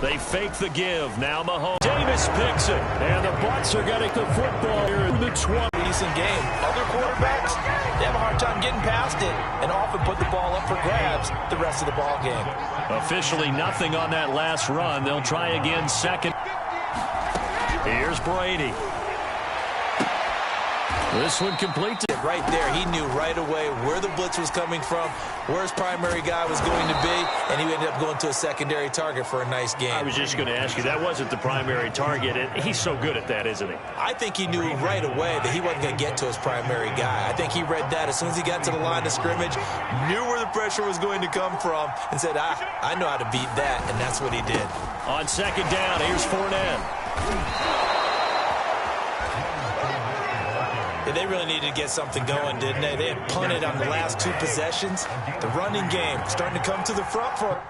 They fake the give. Now Mahomes. Davis picks it. And the Bucs are getting the football here in the 20. Decent game. Other quarterbacks, they have a hard time getting past it and often put the ball up for grabs the rest of the ball game. Officially nothing on that last run. They'll try again second. Here's Brady. This one complete. Right there, he knew right away where the blitz was coming from, where his primary guy was going to be, and he ended up going to a secondary target for a nice game. I was just going to ask you, that wasn't the primary target, and he's so good at that, isn't he? I think he knew right away that he wasn't going to get to his primary guy. I think he read that as soon as he got to the line of scrimmage, knew where the pressure was going to come from, and said, I know how to beat that, and that's what he did. On second down, here's Fournette. They really needed to get something going, didn't they? They had punted on the last two possessions. The running game starting to come to the front for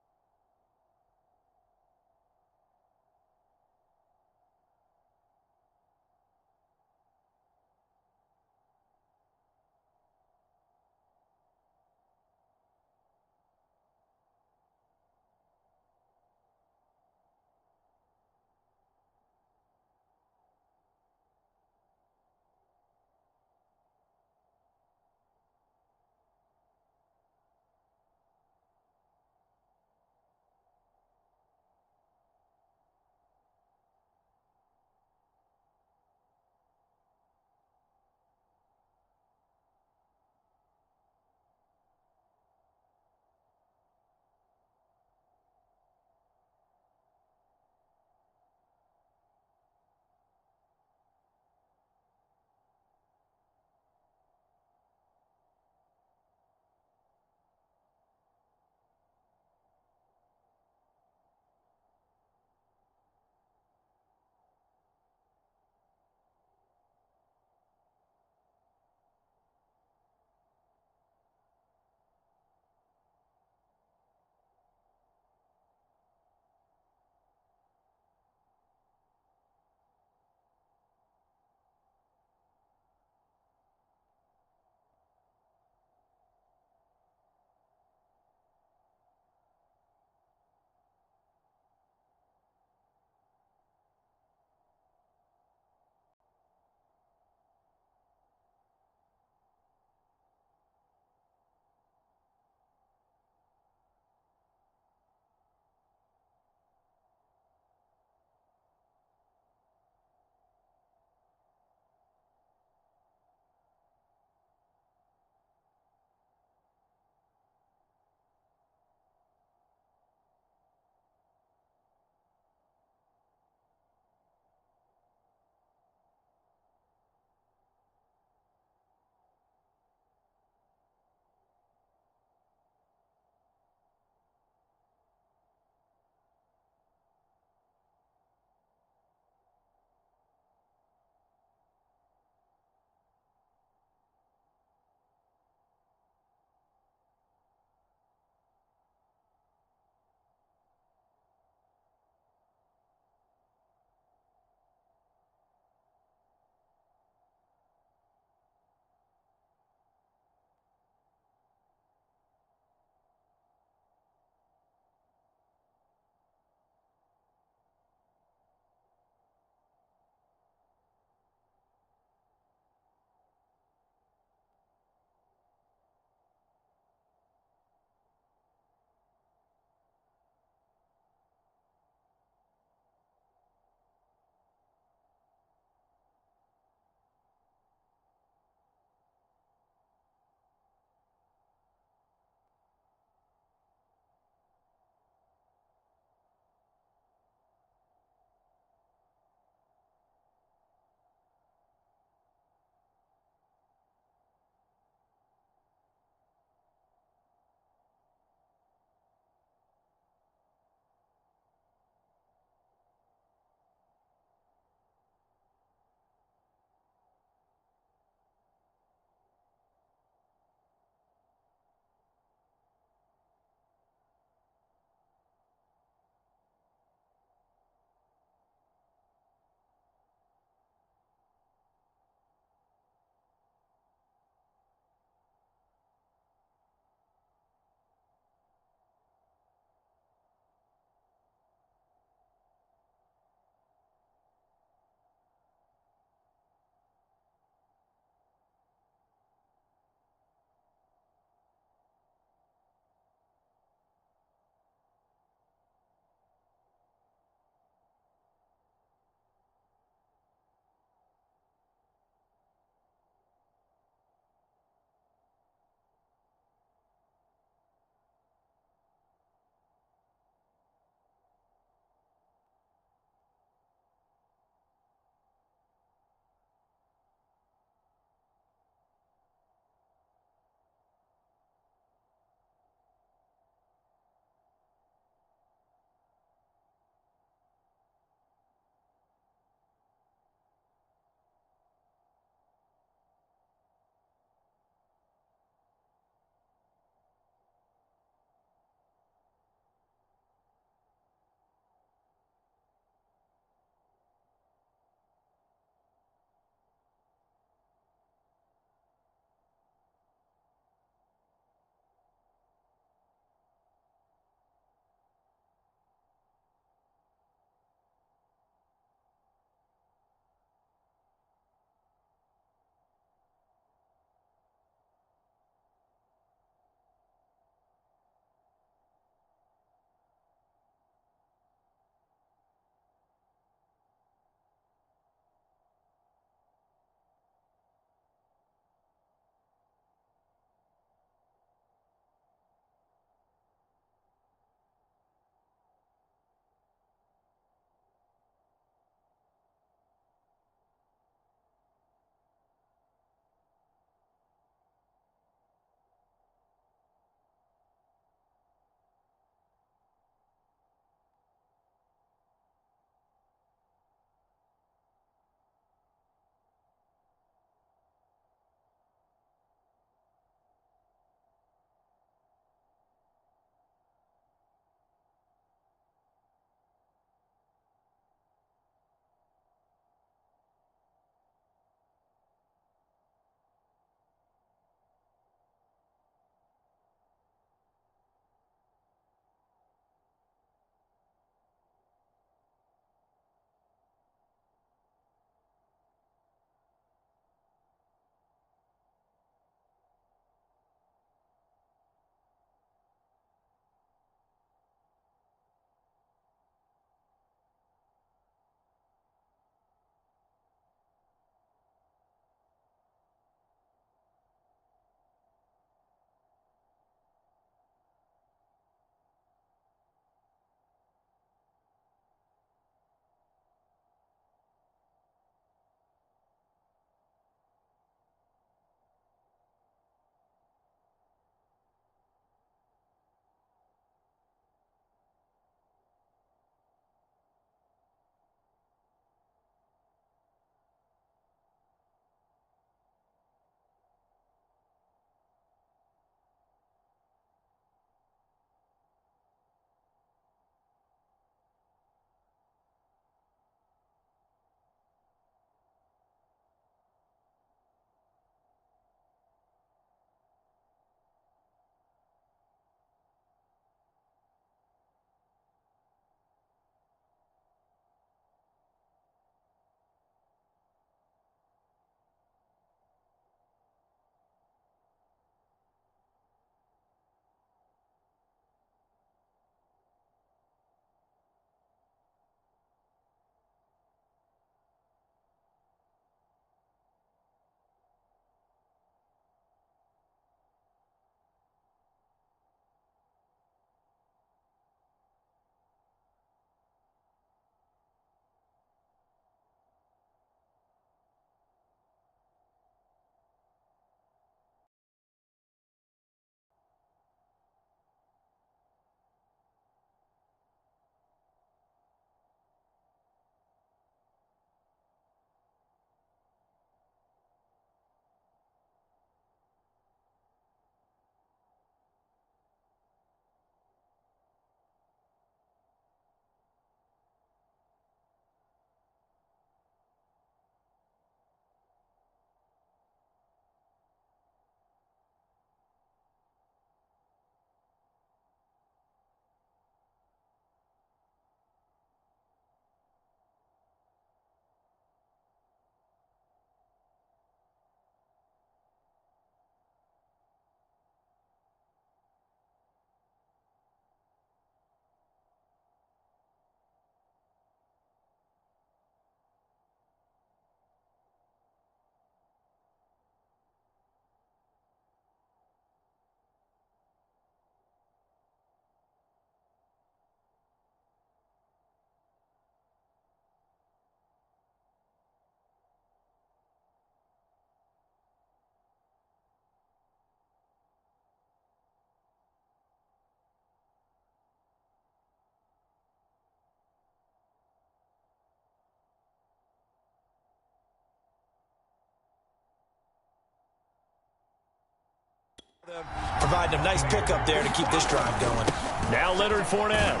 Providing a nice pickup there to keep this drive going. Now Leonard Fournette.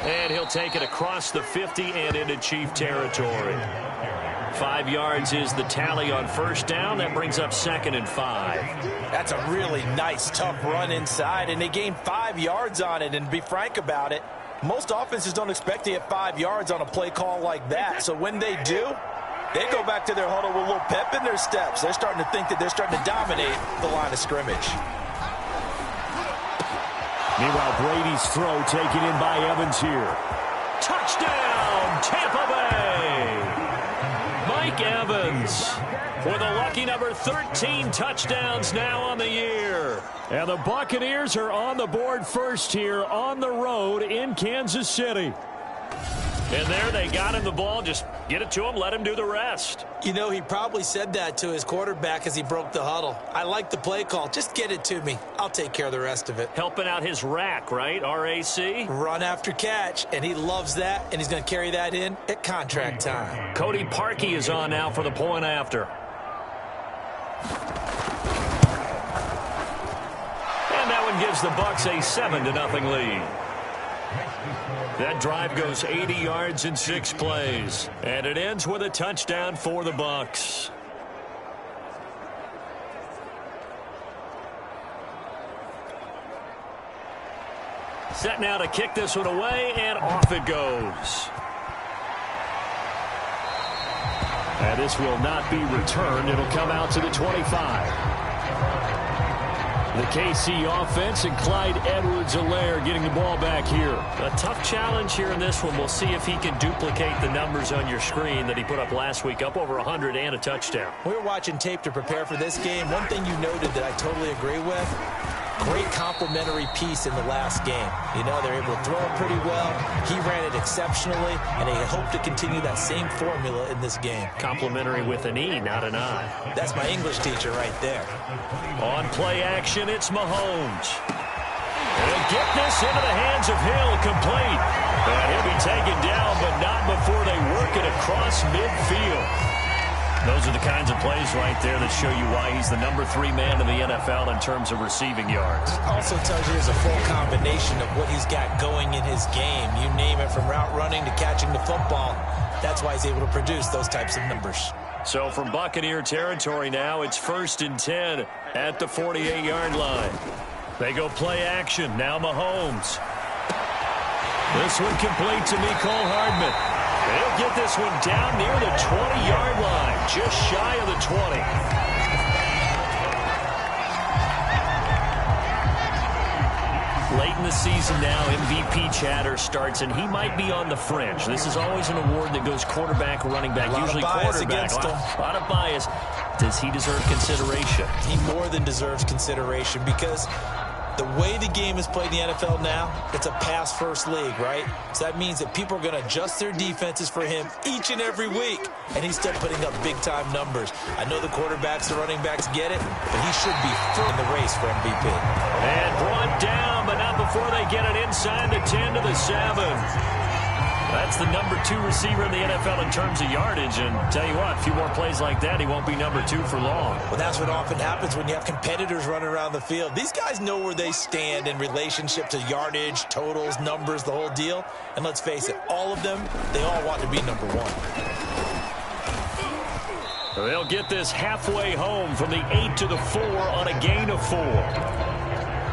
And he'll take it across the 50 and into Chief territory. 5 yards is the tally on first down. That brings up 2nd and 5. That's a really nice, tough run inside, and they gained 5 yards on it. And to be frank about it, most offenses don't expect to get 5 yards on a play call like that. So when they do, they go back to their huddle with a little pep in their steps. They're starting to think that they're starting to dominate the line of scrimmage. Meanwhile, Brady's throw taken in by Evans here. Touchdown, Tampa Bay! Mike Evans with a lucky number 13 touchdowns now on the year. And the Buccaneers are on the board first here on the road in Kansas City. And there they got him the ball. Just get it to him, let him do the rest. You know, he probably said that to his quarterback as he broke the huddle. I like the play call. Just get it to me. I'll take care of the rest of it. Helping out his rack, right? RAC? Run after catch, and he loves that, and he's going to carry that in at contract time. Cody Parkey is on now for the point after. And that one gives the Bucs a 7-0 lead. That drive goes 80 yards in 6 plays. And it ends with a touchdown for the Bucs. Set now to kick this one away, and off it goes. And this will not be returned. It'll come out to the 25. The KC offense and Clyde Edwards-Helaire getting the ball back here. A tough challenge here in this one. We'll see if he can duplicate the numbers on your screen that he put up last week, up over 100 and a touchdown. We were watching tape to prepare for this game. One thing you noted that I totally agree with, great complementary piece in the last game. You know, they're able to throw it pretty well. He ran it exceptionally, and they hope to continue that same formula in this game. Complimentary with an E, not an I. That's my English teacher right there. On play action, it's Mahomes. He'll get this into the hands of Hill, complete. And he'll be taken down, but not before they work it across midfield. Those are the kinds of plays right there that show you why he's the number 3 man in the NFL in terms of receiving yards. Also tells you there's a full combination of what he's got going in his game. You name it, from route running to catching the football. That's why he's able to produce those types of numbers. So from Buccaneer territory now, it's 1st and 10 at the 48-yard line. They go play action. Now Mahomes. This one complete to Mecole Hardman. They'll get this one down near the 20-yard line, just shy of the 20. Late in the season now, MVP chatter starts, and he might be on the fringe. This is always an award that goes quarterback or running back, usually quarterback. A lot of bias. Does he deserve consideration? He more than deserves consideration because the way the game is played in the NFL now, it's a pass-first league, right? So that means that people are going to adjust their defenses for him each and every week, and he's still putting up big-time numbers. I know the quarterbacks, the running backs get it, but he should be in the race for MVP. And brought down, but not before they get it inside the 10 to the 7. That's the number 2 receiver in the NFL in terms of yardage. And tell you what, a few more plays like that, he won't be number 2 for long. Well, that's what often happens when you have competitors running around the field. These guys know where they stand in relationship to yardage, totals, numbers, the whole deal. And let's face it, all of them, they all want to be number 1. They'll get this halfway home from the 8 to the 4 on a gain of 4.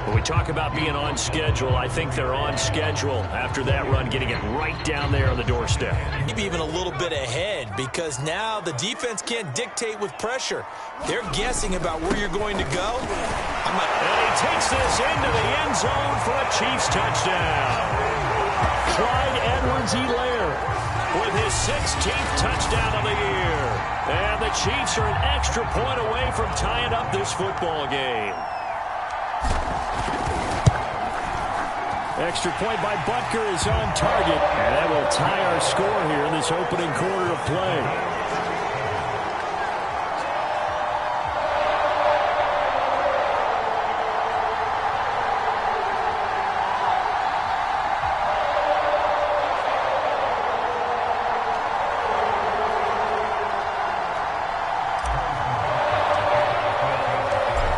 When we talk about being on schedule, I think they're on schedule after that run, getting it right down there on the doorstep. Maybe even a little bit ahead, because now the defense can't dictate with pressure. They're guessing about where you're going to go. And he takes this into the end zone for a Chiefs touchdown. Clyde Edwards-Helaire with his 16th touchdown of the year. And the Chiefs are an extra point away from tying up this football game. Extra point by Butker is on target, and that will tie our score here in this opening quarter of play.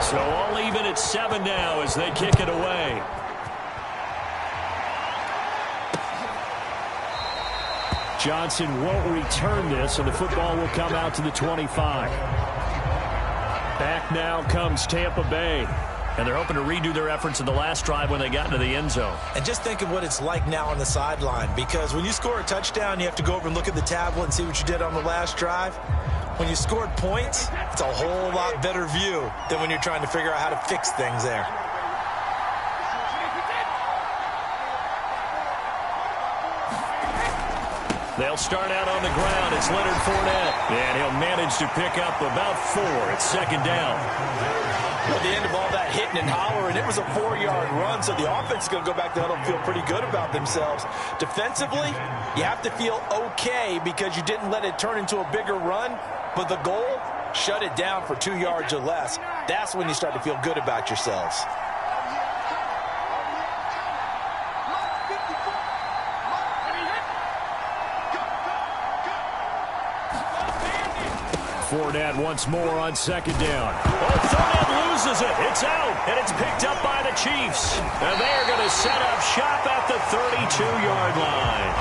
So all even at at 7 now as they kick it away. Johnson won't return this, and the football will come out to the 25. Back now comes Tampa Bay. And they're hoping to redo their efforts in the last drive when they got into the end zone. And just think of what it's like now on the sideline, because when you score a touchdown, you have to go over and look at the tablet and see what you did on the last drive. When you scored points, it's a whole lot better view than when you're trying to figure out how to fix things there. They'll start out on the ground. It's Leonard Fournette. And he'll manage to pick up about 4. It's second down. At the end of all that hitting and hollering, it was a 4-yard run, so the offense is going to go back to huddle and feel pretty good about themselves. Defensively, you have to feel okay because you didn't let it turn into a bigger run, but the goal, shut it down for 2 yards or less. That's when you start to feel good about yourselves. Fournette once more on second down. Oh, Fournette loses it. It's out, and it's picked up by the Chiefs. And they're going to set up shop at the 32-yard line.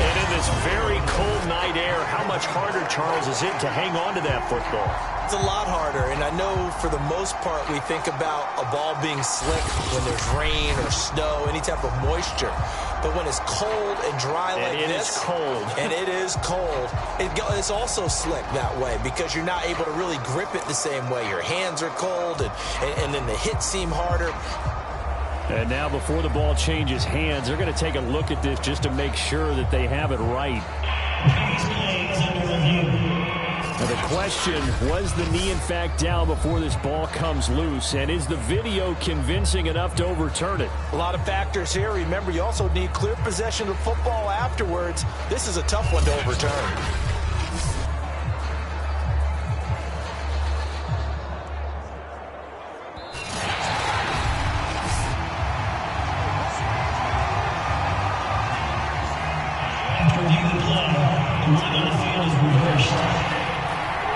And in this very cold night air, how much harder, Charles, is it to hang on to that football? It's a lot harder, and I know for the most part we think about a ball being slick when there's rain or snow, any type of moisture. But when it's cold and dry like this, it is cold. And it is cold, it's also slick that way because you're not able to really grip it the same way. Your hands are cold, and then the hits seem harder. And now before the ball changes hands, they're going to take a look at this just to make sure that they have it right. Now the question, was the knee in fact down before this ball comes loose? And is the video convincing enough to overturn it? A lot of factors here. Remember, you also need clear possession of football afterwards. This is a tough one to overturn.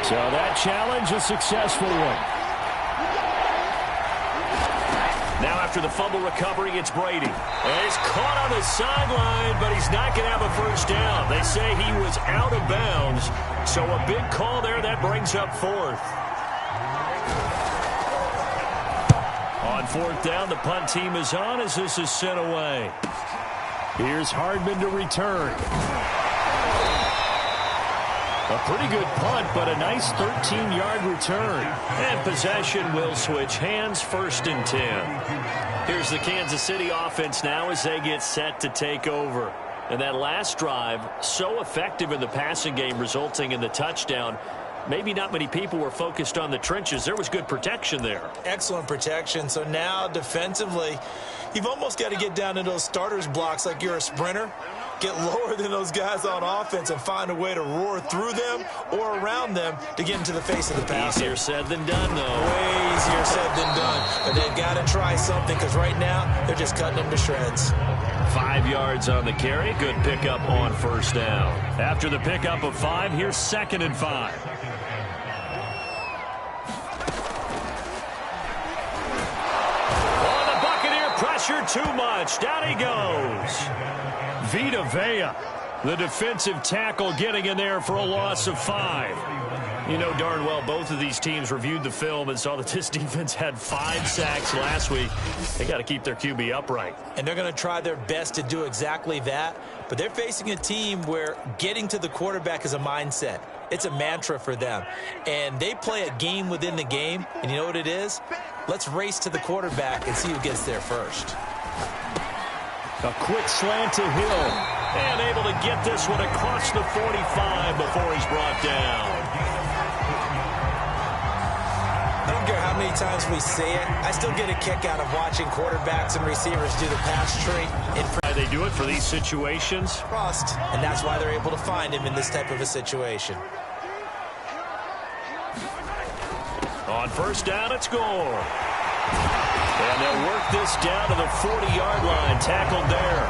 So that challenge, a successful one. Now after the fumble recovery, it's Brady. And he's caught on the sideline, but he's not going to have a first down. They say he was out of bounds. So a big call there, that brings up 4th. On 4th down, the punt team is on as this is sent away. Here's Hardman to return. A pretty good punt, but a nice 13-yard return. And possession will switch hands, 1st and 10. Here's the Kansas City offense now as they get set to take over. And that last drive, so effective in the passing game, resulting in the touchdown. Maybe not many people were focused on the trenches. There was good protection there. Excellent protection. So now defensively, you've almost got to get down to those starters blocks like you're a sprinter. Get lower than those guys on offense and find a way to roar through them or around them to get into the face of the passer. Easier said than done, though. Way easier said than done. But they've got to try something because right now they're just cutting them to shreds. 5 yards on the carry. Good pickup on 1st down. After the pickup of 5, here's 2nd and 5. Oh, the Buccaneer pressure too much. Down he goes. Vita Vea, the defensive tackle, getting in there for a loss of 5. You know darn well both of these teams reviewed the film and saw that this defense had 5 sacks last week. They got to keep their QB upright. And they're going to try their best to do exactly that. But they're facing a team where getting to the quarterback is a mindset. It's a mantra for them. And they play a game within the game. And you know what it is? Let's race to the quarterback and see who gets there first. A quick slant to Hill. And able to get this one across the 45 before he's brought down. I don't care how many times we say it. I still get a kick out of watching quarterbacks and receivers do the pass tree. They do it for these situations. Trust, and that's why they're able to find him in this type of a situation. On 1st down, it's Gore. And they'll work this down to the 40-yard line. Tackled there.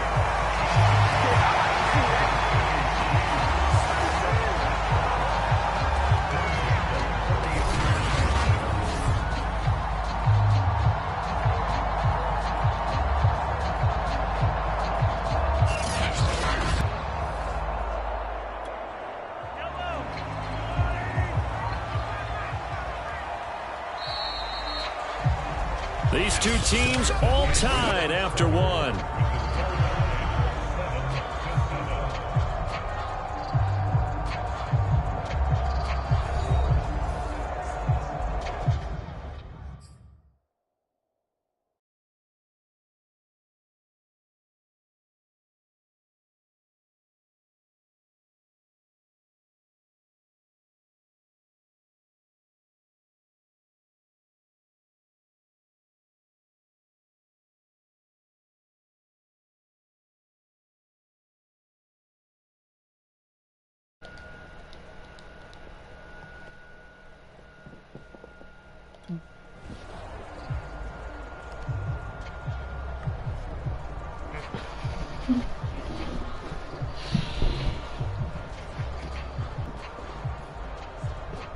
These two teams all tied after one.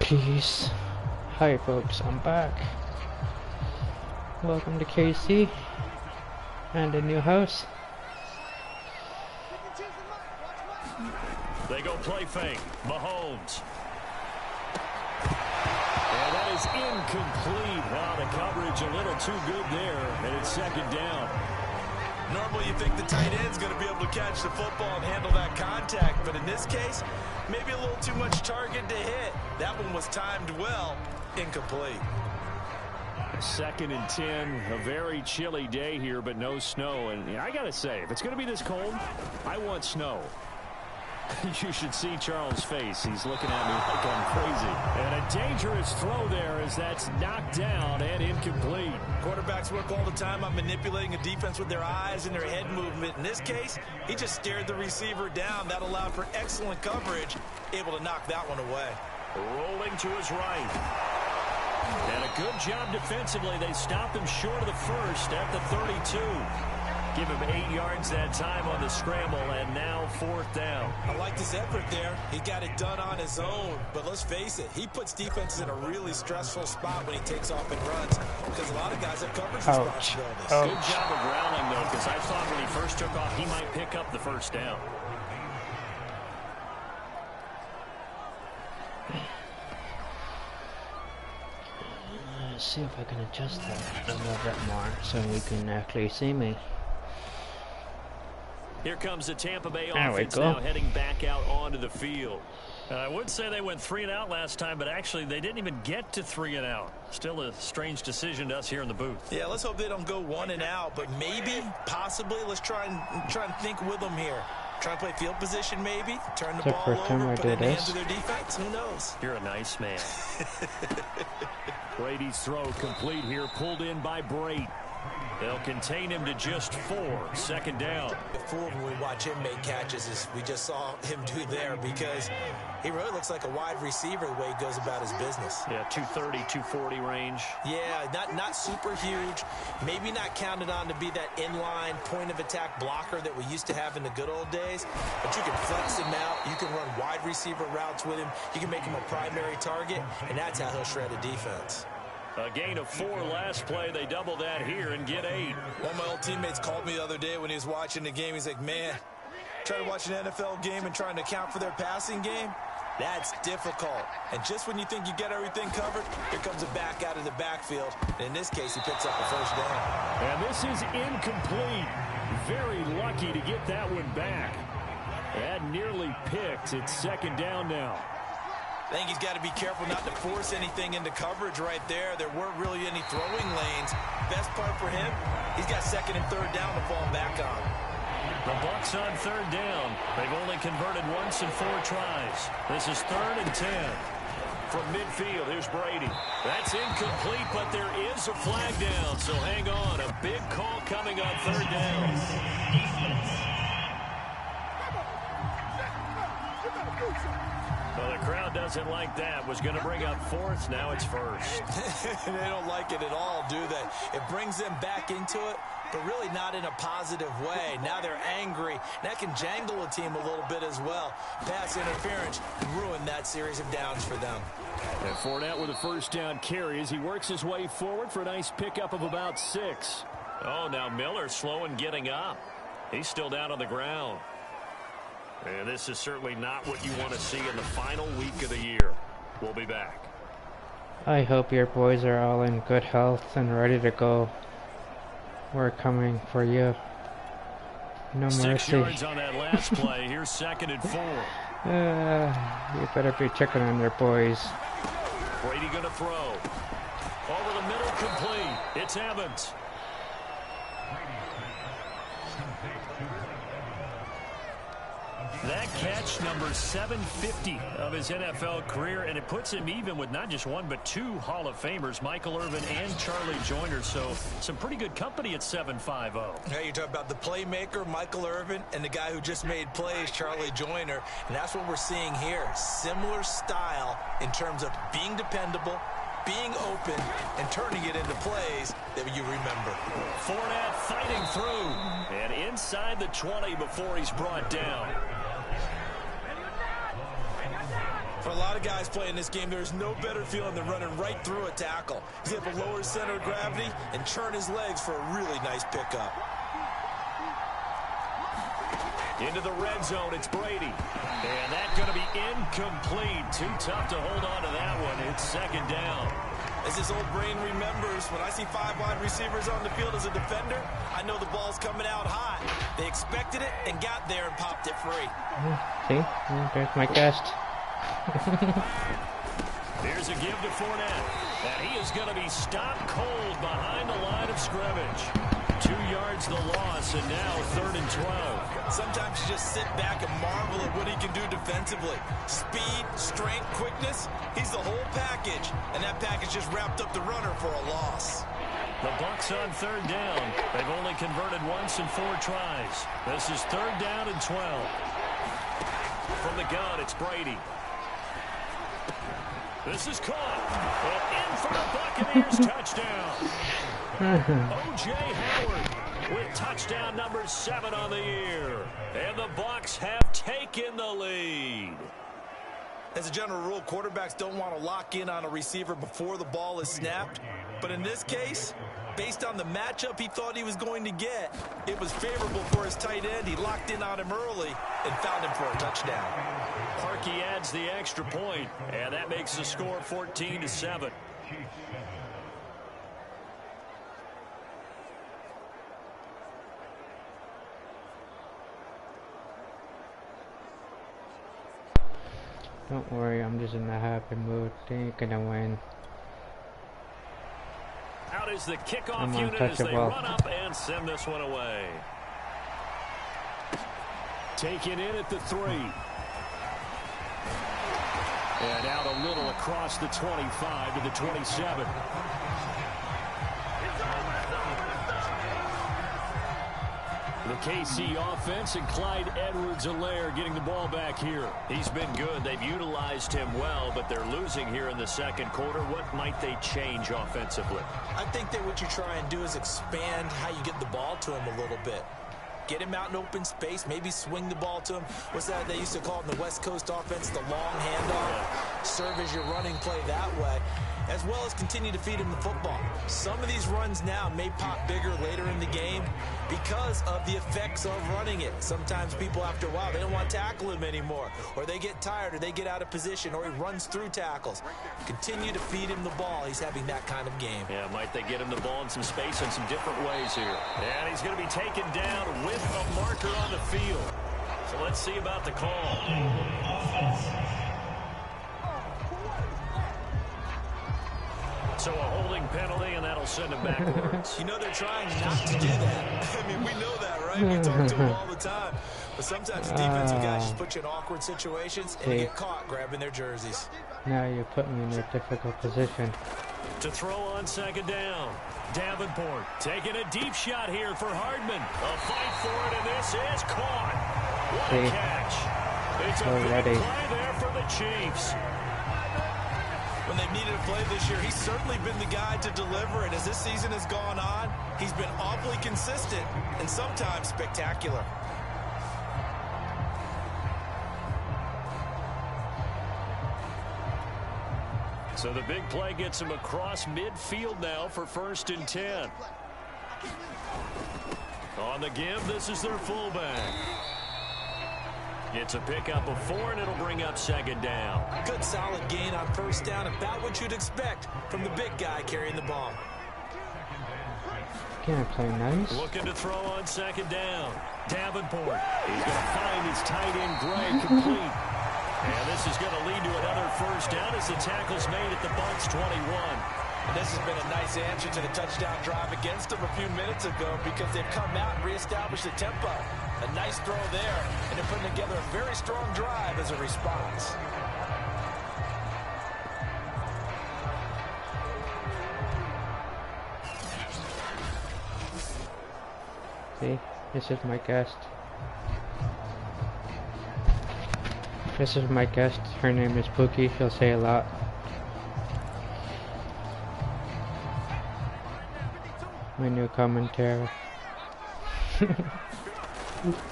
Peace. Hi folks, I'm back. Welcome to KC and a new house. They go play fake. Mahomes. And that is incomplete. Wow, the coverage a little too good there, and it's second down. Normally you think the tight end's going to be able to catch the football and handle that contact, but in this case, maybe a little too much target to hit. That one was timed well, incomplete. 2nd and 10, a very chilly day here, but no snow. And I got to say, if it's going to be this cold, I want snow. You should see Charles' face. He's looking at me like I'm crazy. And a dangerous throw there as that's knocked down and incomplete. Quarterbacks work all the time on manipulating a defense with their eyes and their head movement. In this case, he just stared the receiver down. That allowed for excellent coverage, able to knock that one away. Rolling to his right. And a good job defensively. They stopped him short of the first at the 32. Give him 8 yards that time on the scramble, and now 4th down. I like this effort there. He got it done on his own. But let's face it, he puts defenses in a really stressful spot when he takes off and runs, because a lot of guys have coverage responsibilities. Good job of grounding, though, because I thought when he first took off, he might pick up the first down. Let's see if I can adjust that a little bit more so you can actually see me. Here comes the Tampa Bay offense now heading back out onto the field. I would say they went 3 and out last time, but actually they didn't even get to 3 and out. Still a strange decision to us here in the booth. Yeah, let's hope they don't go 1 and out, but maybe, possibly, let's try and think with them here. Try and play field position, maybe. Turn the ball over, put it in the hands of their defense. Who knows? You're a nice man. Brady's throw complete here, pulled in by Brate. They'll contain him to just 4. 2nd down. Before when we watch him make catches, as we just saw him do there, because he really looks like a wide receiver the way he goes about his business. Yeah, 230, 240 range. Yeah, not super huge. Maybe not counted on to be that inline point of attack blocker that we used to have in the good old days. But you can flex him out. You can run wide receiver routes with him. You can make him a primary target, and that's how he'll shred a defense. A gain of 4 last play. They double that here and get 8. One of my old teammates called me the other day when he was watching the game. He's like, man, trying to watch an NFL game and trying to account for their passing game, that's difficult. And just when you think you get everything covered, here comes a back out of the backfield. And in this case, he picks up the first down. And this is incomplete. Very lucky to get that one back. That nearly picked. It's 2nd down now. I think he's got to be careful not to force anything into coverage right there. There weren't really any throwing lanes. Best part for him, he's got 2nd and 3rd down to fall back on. The Bucs on 3rd down. They've only converted once in 4 tries. This is 3rd and 10. From midfield, here's Brady. That's incomplete, but there is a flag down, so hang on. A big call coming on 3rd down. Well, the crowd doesn't like that. Was going to bring up 4th. Now it's 1st. They don't like it at all, do they? It brings them back into it, but really not in a positive way. Now they're angry. That can jangle a team a little bit as well. Pass interference ruined that series of downs for them. And Fournette with a 1st down carry as he works his way forward for a nice pickup of about 6. Oh, now Miller slow in getting up. He's still down on the ground. And this is certainly not what you want to see in the final week of the year. We'll be back. I hope your boys are all in good health and ready to go We're coming for you. No mercy. 6 yards on that last play. Here's 2nd and 4. You better be checking on their boys. Brady going to throw. Over the middle, complete. It's Evans. That catch, number 750 of his NFL career, and it puts him even with not just one but 2 Hall of Famers, Michael Irvin and Charlie Joyner. So some pretty good company at 7.50. Hey, you're talking about the playmaker, Michael Irvin, and the guy who just made plays, Charlie Joyner. And that's what we're seeing here. Similar style in terms of being dependable, being open, and turning it into plays that you remember. Fournette fighting through. And inside the 20 before he's brought down. For a lot of guys playing this game, there's no better feeling than running right through a tackle. He's able to lower center of gravity and turn his legs for a really nice pickup. Into the red zone, it's Brady. And that's going to be incomplete. Too tough to hold on to that one. It's 2nd down. As his old brain remembers, when I see 5 wide receivers on the field as a defender, I know the ball's coming out hot. They expected it and got there and popped it free. See? There's my guest. Here's a give to Fournette. And he is going to be stopped cold behind the line of scrimmage. 2 yards the loss, and now 3rd and 12. Sometimes you just sit back and marvel at what he can do defensively. Speed, strength, quickness, he's the whole package. And that package just wrapped up the runner for a loss. The Bucs on 3rd down. They've only converted once in 4 tries. This is 3rd down and 12. From the gun, it's Brady. This is caught. And in for the Buccaneers touchdown. O.J. Howard with touchdown number 7 on the year. And the Bucs have taken the lead. As a general rule, quarterbacks don't want to lock in on a receiver before the ball is snapped. But in this case, based on the matchup he thought he was going to get, it was favorable for his tight end. He locked in on him early and found him for a touchdown. Parkey adds the extra point, and that makes the score 14-7. Don't worry, I'm just in a happy mood. They ain't gonna win. Out is the kickoff unit as they run up and send this one away. Taken in at the 3. And out a little across the 25 to the 27. The KC offense and Clyde Edwards-Helaire getting the ball back here. He's been good. They've utilized him well, but they're losing here in the 2nd quarter. What might they change offensively? I think that what you try and do is expand how you get the ball to him a little bit. Get him out in open space, maybe swing the ball to him. What's that they used to call it in the West Coast offense, the long handoff? Serve as your running play that way, as well as continue to feed him the football. Some of these runs now may pop bigger later in the game because of the effects of running it. Sometimes people, after a while, they don't want to tackle him anymore, or they get tired, or they get out of position, or he runs through tackles. Continue to feed him the ball. He's having that kind of game. Yeah, might they get him the ball in some space in some different ways here. And he's going to be taken down with a marker on the field. So let's see about the call. So a holding penalty, and that'll send him backwards. You know they're trying not to do that. I mean, we know that, right? We talk to them all the time. But sometimes the defensive guys just put you in awkward situations and you get caught grabbing their jerseys. Now you're putting me in a difficult position. To throw on 2nd down. Davenport taking a deep shot here for Hardman. A fight for it, and this is caught. What a catch. It's a big play there for the Chiefs. When they've needed a play this year, he's certainly been the guy to deliver, and as this season has gone on, he's been awfully consistent and sometimes spectacular. So the big play gets him across midfield now for 1st and 10. On the give, this is their fullback. It's a pickup of 4, and it'll bring up 2nd down. Good solid gain on 1st down, about what you'd expect from the big guy carrying the ball. Can't play nice. Looking to throw on second down. Davenport. He's going to find his tight end, Gray, complete. And this is going to lead to another first down as the tackle's made at the Bucs 21. And this has been a nice answer to the touchdown drive against them a few minutes ago because they've come out and reestablished the tempo. A nice throw there, and they're putting together a very strong drive as a response. See, this is my guest. This is my guest. Her name is Pookie. She'll say a lot. My new commentary.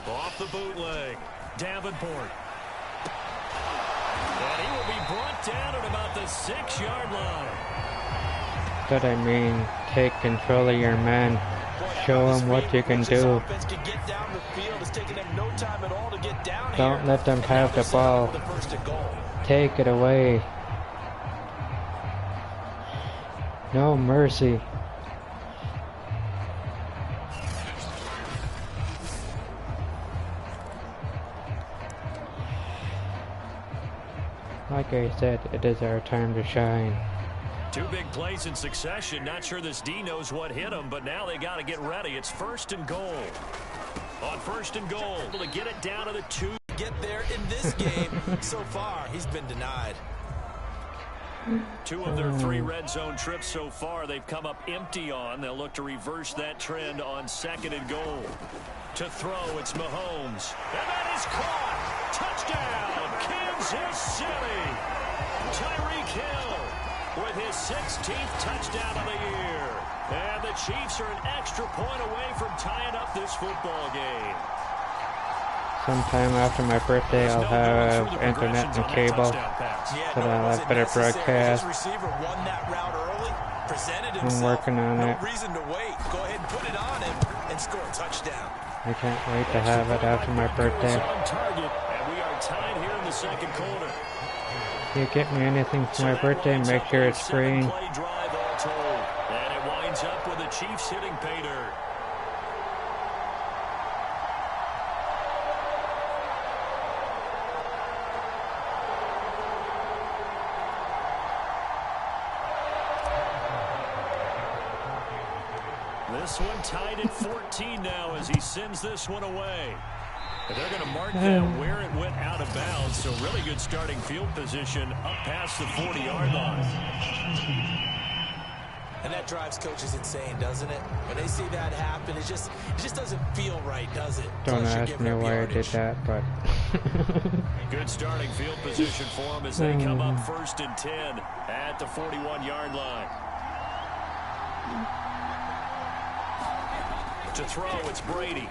Off the bootleg. Davenport. And he will be brought down at about the 6-yard line. That I mean, take control of your man. Show him what you can do. Don't let them have the ball. Take it away. No mercy. Like I said, it is our time to shine. Two big plays in succession. Not sure this D knows what hit him, but now they got to get ready. It's 1st and goal. On 1st and goal, to get it down to the 2. Get there in this game. So far, he's been denied. 2 of their 3 red zone trips so far, they've come up empty on. They'll look to reverse that trend on 2nd and goal. To throw, it's Mahomes. And that is caught. Touchdown, Kansas City. Tyreek Hill with his 16th touchdown of the year. And the Chiefs are an extra point away from tying up this football game. Sometime after my birthday, I'll have internet and cable, so that I'll have better broadcast. I'm working on it. I can't wait to have it after my birthday. And we are tied here in the 2nd quarter. If you get me anything for my birthday, make sure it's free. And it winds up with the Chiefs hitting pay dirt. This one tied at 14 now as he sends this one away. And they're going to mark down where it went out of bounds. So really good starting field position up past the 40-yard line. And that drives coaches insane, doesn't it? When they see that happen, it just doesn't feel right, does it? Don't ask me why I did that, but... Good starting field position for them as they come up 1st and 10 at the 41-yard line. To throw, it's Brady.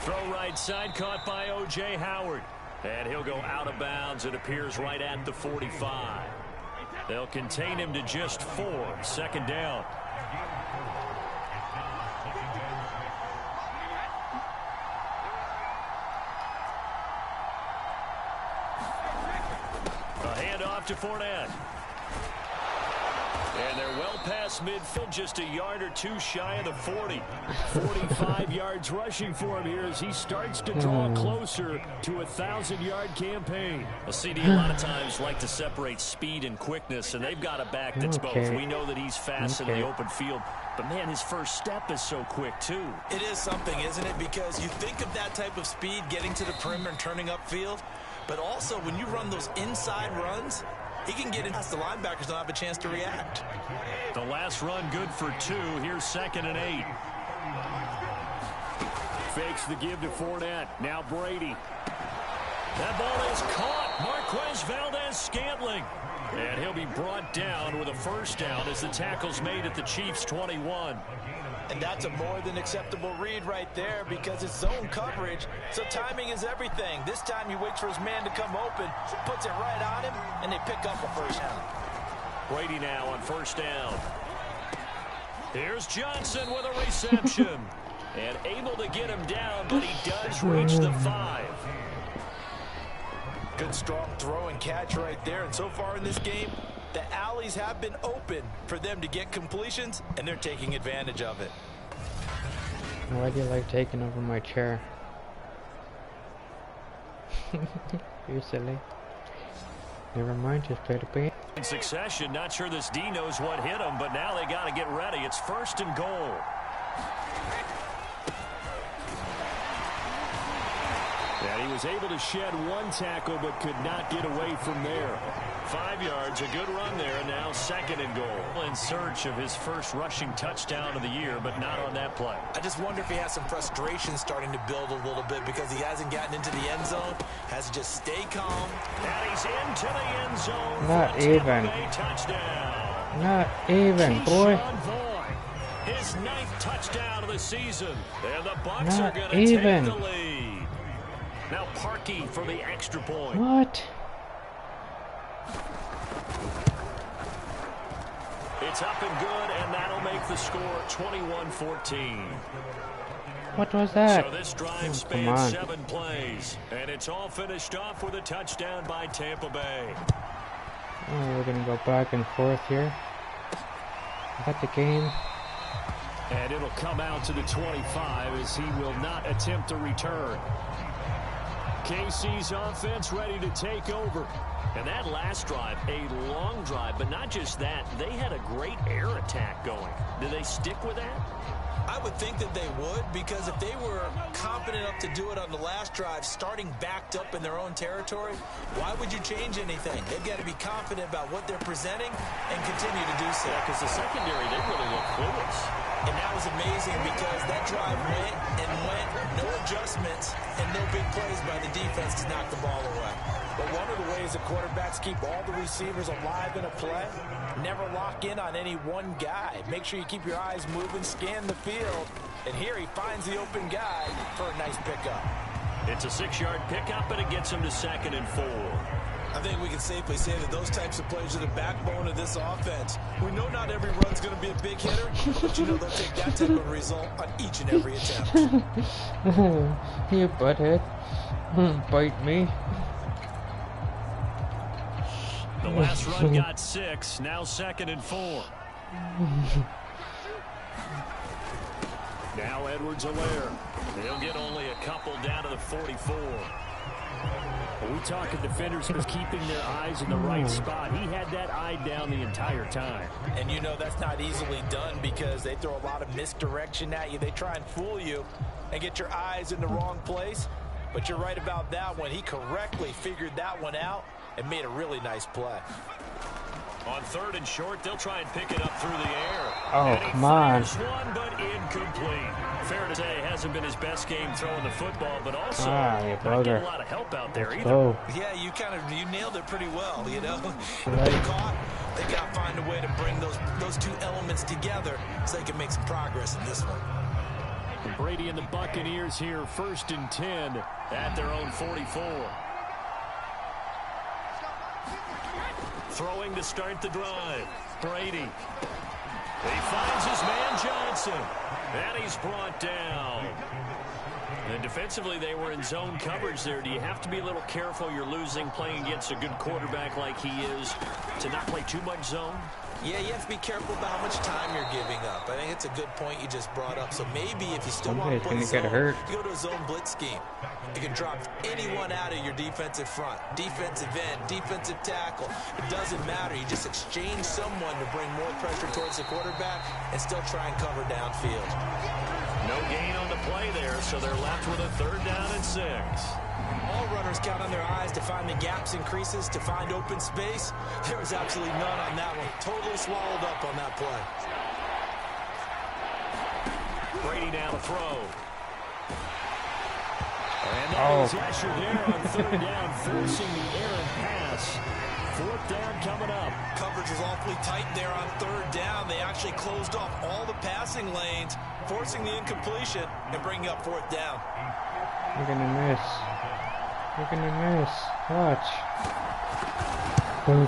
Throw right side, caught by O.J. Howard. And he'll go out of bounds. It appears right at the 45. They'll contain him to just 4. 2nd down. A handoff to Fournette. And they're well past midfield, just a yard or 2 shy of the 40. 45 yards rushing for him here as he starts to draw closer to a 1,000-yard campaign. Well, CD a lot of times like to separate speed and quickness, and they've got a back that's both. We know that he's fast in the open field, but, man, his first step is so quick, too. It is something, isn't it? Because you think of that type of speed getting to the perimeter and turning upfield, but also when you run those inside runs, he can get in past the linebackers, don't have a chance to react. The last run good for 2. Here's 2nd and 8. Fakes the give to Fournette. Now Brady. That ball is caught. Marquez Valdez-Scantling. And he'll be brought down with a first down as the tackle's made at the Chiefs' 21. And that's a more than acceptable read right there because it's zone coverage, so timing is everything. This time he waits for his man to come open, puts it right on him, and they pick up a first down. Brady now on first down. Here's Johnson with a reception. And able to get him down, but he does reach the 5. Good strong throw and catch right there. And so far in this game, The alleys have been open for them to get completions, and they're taking advantage of it. Why do you like taking over my chair? You're silly. Never mind, just play the game. In succession, not sure this D knows what hit him, but now they got to get ready. It's 1st and goal. And he was able to shed one tackle, but could not get away from there. 5 yards, a good run there, and now 2nd and goal. In search of his first rushing touchdown of the year, but not on that play. I just wonder if he has some frustration starting to build a little bit because he hasn't gotten into the end zone. Has to just stay calm. And he's into the end zone. Not even. Touchdown. Not even, boy. His 9th touchdown of the season. And the Bucs Not are going to even. take the lead. Now Parkey for the extra point. What? It's up and good, and that'll make the score 21-14. What was that? So this drive spans 7 plays, and it's all finished off with a touchdown by Tampa Bay. Oh, we're gonna go back and forth here. Got the game. And it'll come out to the 25 as he will not attempt to return. KC's offense ready to take over. And that last drive, a long drive, but not just that, they had a great air attack going. Do they stick with that? I would think that they would, because if they were confident enough to do it on the last drive, starting backed up in their own territory, why would you change anything? They've got to be confident about what they're presenting and continue to do so. Yeah, because the secondary, they really look clueless. And that was amazing because that drive went and went, no adjustments, and no big plays by the defense to knock the ball away. But one of the ways that quarterbacks keep all the receivers alive in a play, never lock in on any one guy. Make sure you keep your eyes moving, scan the field. And here he finds the open guy for a nice pickup. It's a 6-yard pickup, and it gets him to 2nd and 4. I think we can safely say that those types of plays are the backbone of this offense. We know not every run's going to be a big hitter, but you know they'll take that type of result on each and every attempt. You butthead. Bite me. The last run got 6, now 2nd and 4. Now Edwards-Helaire. They'll get only a couple down to the 44. When we talk of defenders who's keeping their eyes in the right spot, he had that eye down the entire time. And you know that's not easily done because they throw a lot of misdirection at you. They try and fool you and get your eyes in the wrong place. But you're right about that one. He correctly figured that one out and made a really nice play. On 3rd and short, they'll try and pick it up through the air. Oh, come on. One, but incomplete. Fair to say, it hasn't been his best game throwing the football, but also not getting a lot of help out there either. Go. Yeah, you nailed it pretty well, you know. They caught, they got to find a way to bring those two elements together so they can make some progress in this one. Brady and the Buccaneers here, 1st and 10 at their own 44. Throwing to start the drive. Brady. He finds his man Johnson. And he's brought down. And defensively, they were in zone coverage there. Do you have to be a little careful? You're losing playing against a good quarterback like he is to not play too much zone? Yeah, you have to be careful about how much time you're giving up. I think it's a good point you just brought up. So maybe if you still want to play zone, you go to a zone blitz scheme. You can drop anyone out of your defensive front, defensive end, defensive tackle. It doesn't matter. You just exchange someone to bring more pressure towards the quarterback and still try and cover downfield. No gain on the play there, so they're left with a 3rd down and 6. All runners count on their eyes to find the gaps and creases, to find open space. There was absolutely none on that one. Totally swallowed up on that play. Brady now to throw. And that was pressure there on 3rd down, forcing the errant pass. 4th down coming up. Coverage was awfully tight there on 3rd down. They actually closed off all the passing lanes, forcing the incompletion and bringing up 4th down. You're gonna miss. You're gonna miss. Watch. Boom.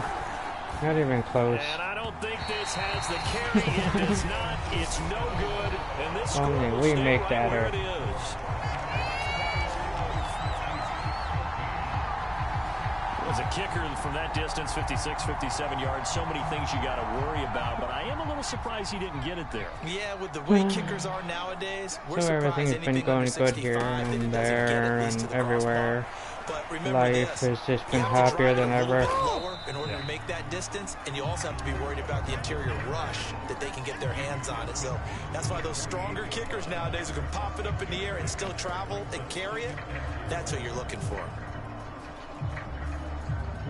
Not even close. And I don't think this has the carry. It does not. It's no good. And this score will we stay make right that where hurt. it is. As a kicker from that distance, 56, 57 yards, so many things you got to worry about, but I am a little surprised he didn't get it there. Yeah, with the way kickers are nowadays, we're so everything has been going good here and there and everywhere. Life has just been happier than ever. In order to make that distance, and you also have to be worried about the interior rush that they can get their hands on it. So that's why those stronger kickers nowadays who can pop it up in the air and still travel and carry it, that's what you're looking for.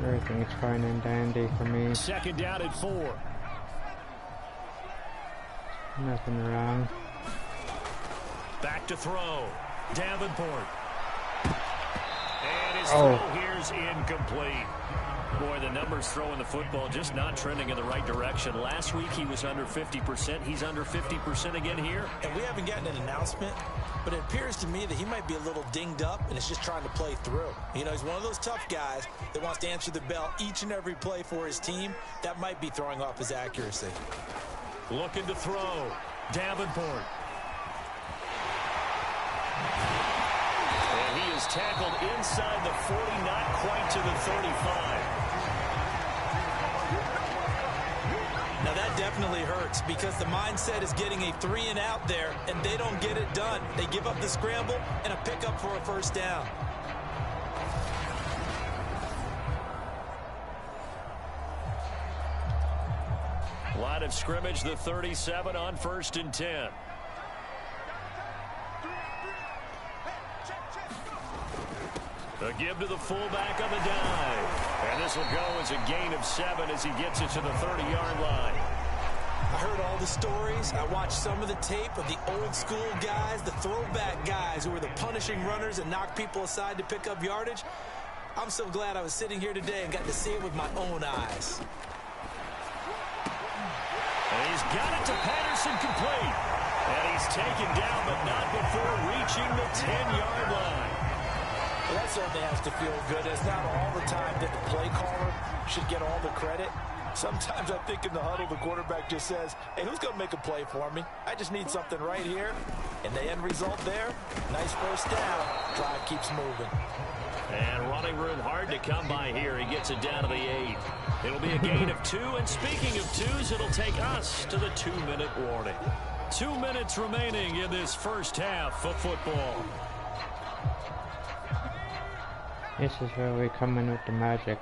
Everything's fine and dandy for me. Second down at 4. Nothing wrong. Back to throw. Davenport. And his throw here's incomplete. Boy, the numbers throwing the football just not trending in the right direction. Last week he was under 50%. He's under 50% again here. And we haven't gotten an announcement, but it appears to me that he might be a little dinged up and is just trying to play through. You know, he's one of those tough guys that wants to answer the bell each and every play for his team. That might be throwing off his accuracy. Looking to throw. Davenport. And he is tackled inside the 40, not quite to the 35. Now that definitely hurts because the mindset is getting a 3-and-out there, and they don't get it done. They give up the scramble and a pickup for a first down. Line of scrimmage, the 37 on 1st and 10. A give to the fullback on the dive. And this will go as a gain of 7 as he gets it to the 30-yard line. I heard all the stories. I watched some of the tape of the old school guys, the throwback guys who were the punishing runners and knocked people aside to pick up yardage. I'm so glad I was sitting here today and got to see it with my own eyes. And he's got it to Patterson complete. And he's taken down, but not before reaching the 10-yard line. Well, that certainly has to feel good. It's not all the time that the play caller should get all the credit. Sometimes I think in the huddle, the quarterback just says, hey, who's going to make a play for me? I just need something right here. And the end result there, nice first down. Drive keeps moving. And running room hard to come by here. He gets it down to the 8. It'll be a gain of 2. And speaking of 2s, it'll take us to the 2-minute warning. 2 minutes remaining in this first half of football. This is where we come in with the magic.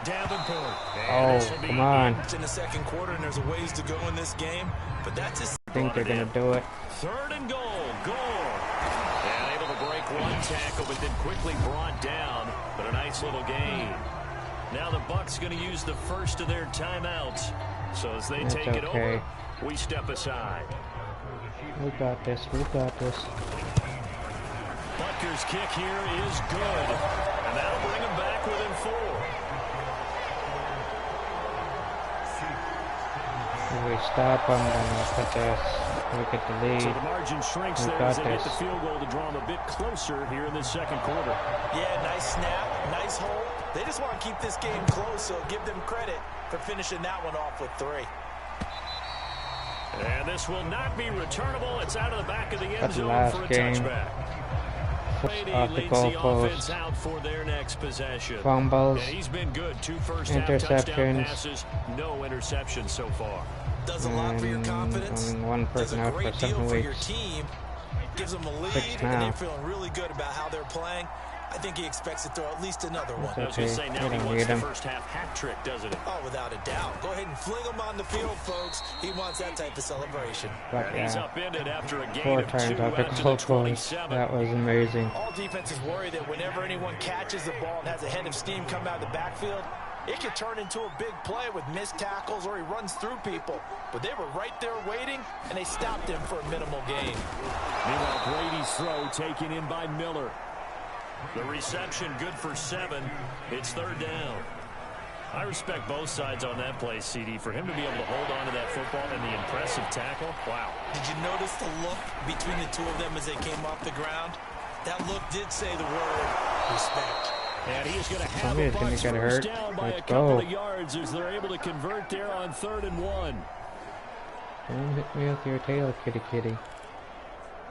Davenport. Oh, come on. In the second quarter, and there's a ways to go in this game, but that's just... I think they're going to do it. 3rd and goal. And able to break one tackle, but then quickly brought down. But a nice little gain. Now the Bucs going to use the first of their timeouts. So as they take it over, we step aside. We got this. We got this. Butker's kick here is good. And that'll bring him back within 4. If we stop them, then we'll put this. We get the lead. So the margin shrinks there as they get the field goal to draw them a bit closer here in this second quarter. Yeah, nice snap, nice hold. They just want to keep this game close, so give them credit for finishing that one off with 3. And this will not be returnable. It's out of the back of the end zone for a touchback. Off the goalpost. Out for their next possession. Fumbles. And he's been good. 2 first-half touchdown passes. No interceptions so far. Does a lot for your confidence. One person out for 7 weeks. Your team. Gives them a lead, and they're feeling really good about how they're playing. I think he expects to throw at least another one. I was going to say, now he wants the first-half hat trick, doesn't he? Oh, without a doubt. Go ahead and fling him on the field, folks. He wants that type of celebration. But and he's upended after a gain 4 of times 2 out the goalpost. That was amazing. All defenses worry that whenever anyone catches the ball and has a head of steam come out of the backfield, it could turn into a big play with missed tackles or he runs through people. But they were right there waiting, and they stopped him for a minimal gain. Meanwhile, Brady's throw taken in by Miller. The reception good for 7. It's 3rd down. I respect both sides on that play, CD. For him to be able to hold on to that football and the impressive tackle, wow. Did you notice the look between the two of them as they came off the ground? That look did say the word respect. And he is going to have a Bucs first down by a couple of yards as they're able to convert there on 3rd and 1. Don't hit me with your tail, kitty kitty.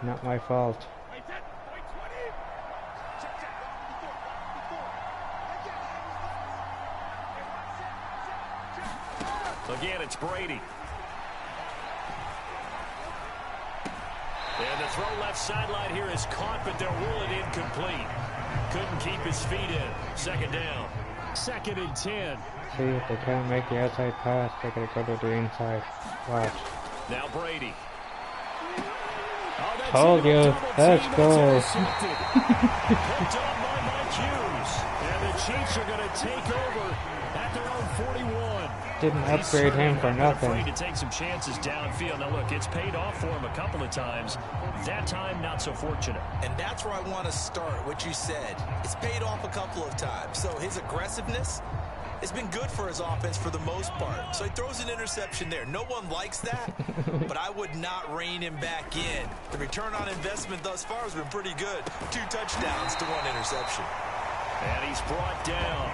Not my fault. it's Brady. And the throw left sideline here is caught, but they'll rule it incomplete. Couldn't keep his feet in. Second down. 2nd and 10. See, if they can't make the outside pass, they gotta go to the inside. Watch. Now Brady. Told you. Let's go. Picked on by Mike Hughes. And the Chiefs are going to take over at their own 41. Didn't upgrade him for nothing. Afraid to take some chances downfield. Now look, it's paid off for him a couple of times. That time, not so fortunate. And that's where I want to start, what you said. It's paid off a couple of times. So his aggressiveness has been good for his offense for the most part. So he throws an interception there. No one likes that, but I would not rein him back in. The return on investment thus far has been pretty good. 2 touchdowns to 1 interception. And he's brought down.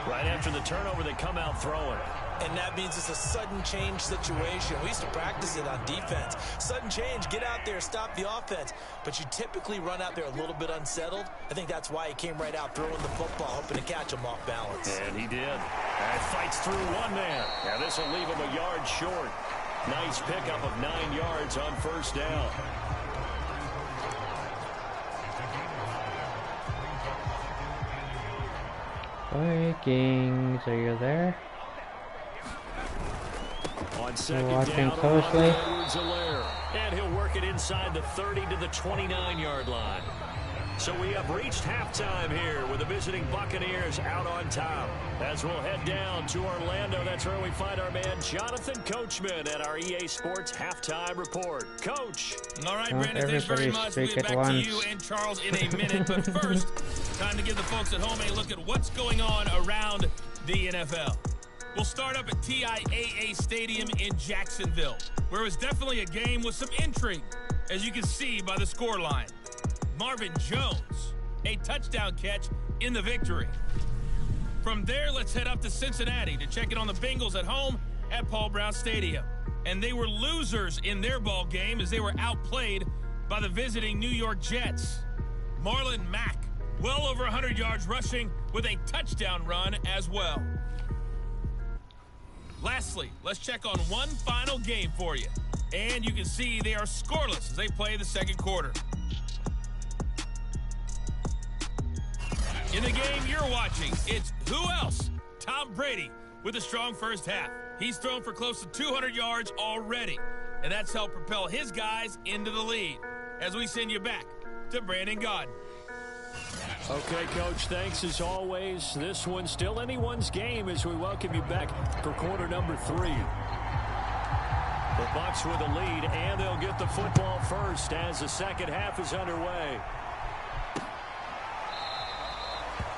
Right after the turnover, they come out throwing. And that means it's a sudden change situation. We used to practice it on defense. Sudden change, get out there, stop the offense. But you typically run out there a little bit unsettled. I think that's why he came right out throwing the football, hoping to catch him off balance. And he did. And fights through one man. Now this will leave him a yard short. Nice pickup of 9 yards on first down. Vikings, are you there? On second watching down, closely. And he'll work it inside the 30 to the 29-yard line. So we have reached halftime here with the visiting Buccaneers out on top. As we'll head down to Orlando, that's where we find our man Jonathan Coachman at our EA Sports Halftime Report. Coach. All right, Brandon, thanks very much. We'll get back to you and Charles in a minute. But first, time to give the folks at home a look at what's going on around the NFL. We'll start up at TIAA Stadium in Jacksonville, where it was definitely a game with some intrigue, as you can see by the scoreline. Marvin Jones, a touchdown catch in the victory. From there, let's head up to Cincinnati to check in on the Bengals at home at Paul Brown Stadium. And they were losers in their ball game as they were outplayed by the visiting New York Jets. Marlon Mack, well over 100 yards rushing with a touchdown run as well. Lastly, let's check on one final game for you. And you can see they are scoreless as they play the second quarter. In the game you're watching, it's who else? Tom Brady with a strong first half. He's thrown for close to 200 yards already, and that's helped propel his guys into the lead. As we send you back to Brandon Gaudin. Okay, Coach, thanks as always. This one's still anyone's game as we welcome you back for quarter number 3. The Bucs with a lead, and they'll get the football first as the second half is underway.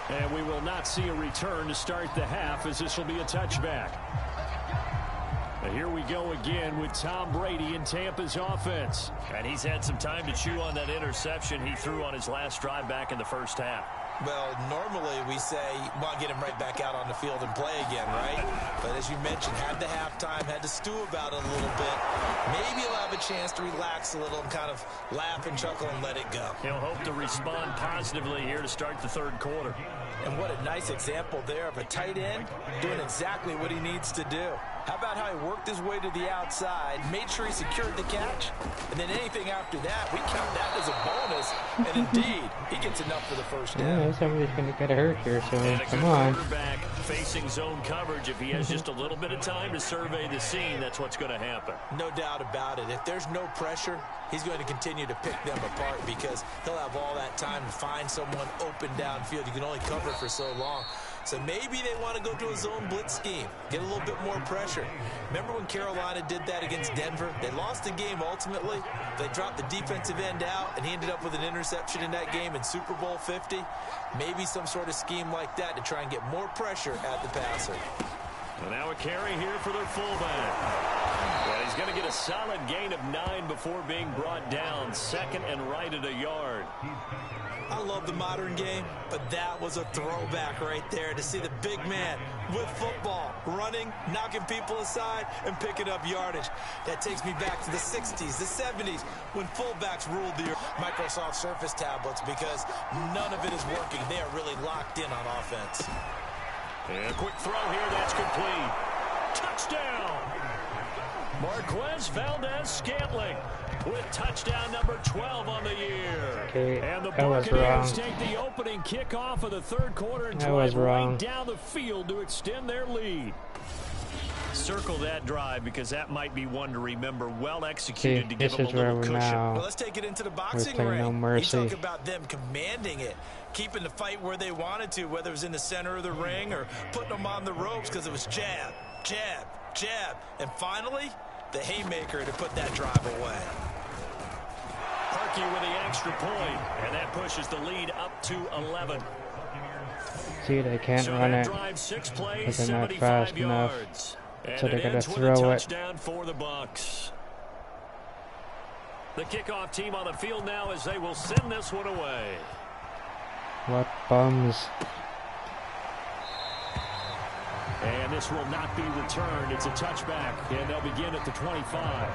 And we will not see a return to start the half as this will be a touchback. And here we go again with Tom Brady in Tampa's offense. And he's had some time to chew on that interception he threw on his last drive back in the first half. Well, normally we say, well, get him right back out on the field and play again, right? But as you mentioned, had the halftime, had to stew about it a little bit. Maybe he'll have a chance to relax a little and kind of laugh and chuckle and let it go. He'll hope to respond positively here to start the third quarter. And what a nice example there of a tight end doing exactly what he needs to do. How about how he worked his way to the outside, made sure he secured the catch, and then anything after that, we count that as a bonus. And indeed, he gets enough for the first down. Yeah, somebody's going to get hurt here, so and come on. Quarterback facing zone coverage. If he has just a little bit of time to survey the scene, that's what's going to happen. No doubt about it. If there's no pressure, he's going to continue to pick them apart because he'll have all that time to find someone open downfield. You can only cover for so long. So maybe they want to go to a zone blitz scheme, get a little bit more pressure. Remember when Carolina did that against Denver? They lost the game ultimately. They dropped the defensive end out, and he ended up with an interception in that game in Super Bowl 50. Maybe some sort of scheme like that to try and get more pressure at the passer. And now a carry here for their fullback. Well, he's going to get a solid gain of 9 before being brought down. Second and right at a yard. I love the modern game, but that was a throwback right there to see the big man with football, running, knocking people aside, and picking up yardage. That takes me back to the 60s, the 70s, when fullbacks ruled the Microsoft Surface tablets because none of it is working. They are really locked in on offense. And a quick throw here, that's complete. Touchdown! Marquez Valdez-Scantling with touchdown number 12 on the year. Okay, and the I was wrong. take the opening kickoff of the third quarter and I drive right down the field to extend their lead. Circle that drive because that might be one to remember. Well executed to give them a little cushion. Well, let's take it into the boxing ring. No mercy. You talk about them commanding it, keeping the fight where they wanted to, whether it was in the center of the ring or putting them on the ropes because it was jab, jab, jab. And finally, the haymaker to put that drive away. Harkey with the extra point, and that pushes the lead up to 11. See, they can't run it because they're not fast enough. So they're going to throw it. For the Bucs. The kickoff team on the field now as they will send this one away. What bums. And this will not be returned. It's a touchback, and they'll begin at the 25.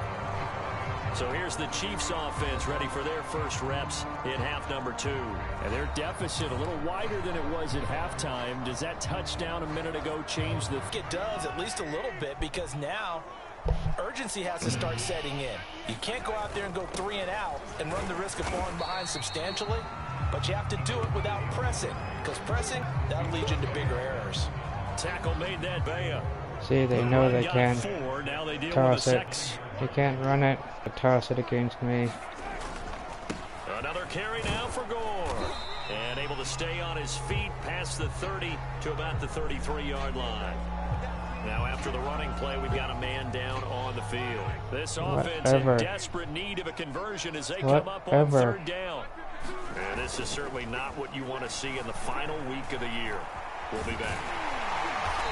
So here's the Chiefs offense ready for their first reps in half number 2. And their deficit a little wider than it was at halftime. Does that touchdown a minute ago change the... It does, at least a little bit, because now urgency has to start setting in. You can't go out there and go 3 and out and run the risk of falling behind substantially, but you have to do it without pressing, because pressing, that'll lead you into bigger errors. Tackle made that Baya. See, they know they can toss it. They can't run it, but toss it against me. Another carry now for Gore. And able to stay on his feet past the 30 to about the 33-yard line. Now after the running play, we've got a man down on the field. This offense in desperate need of a conversion as they come up on third down. And this is certainly not what you want to see in the final week of the year. We'll be back.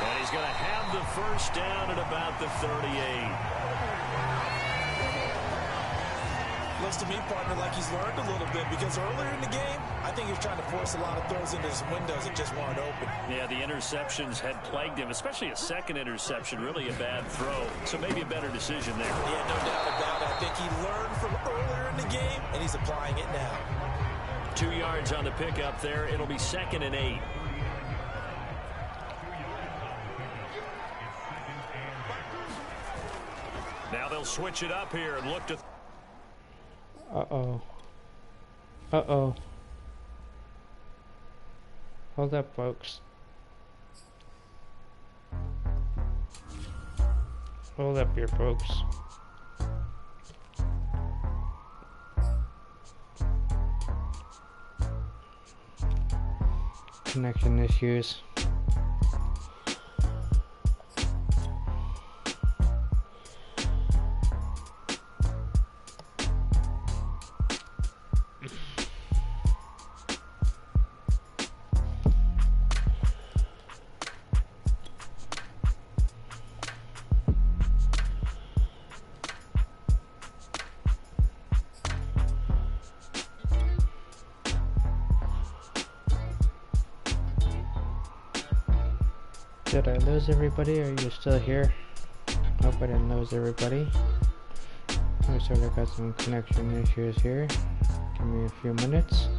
And he's going to have the first down at about the 38. Looks to me, partner, like he's learned a little bit, because earlier in the game, I think he was trying to force a lot of throws into some windows that just weren't open. Yeah, the interceptions had plagued him, especially a second interception, really a bad throw. So maybe a better decision there. Yeah, no doubt about it. I think he learned from earlier in the game, and he's applying it now. 2 yards on the pickup there. It'll be 2nd and 8. Now they'll switch it up here and look to... Uh-oh. Uh-oh. Hold up, folks. Hold up here, folks. Connection issues. Did I lose everybody? Are you still here? Hope I didn't lose everybody. I sort of got some connection issues here. Give me a few minutes.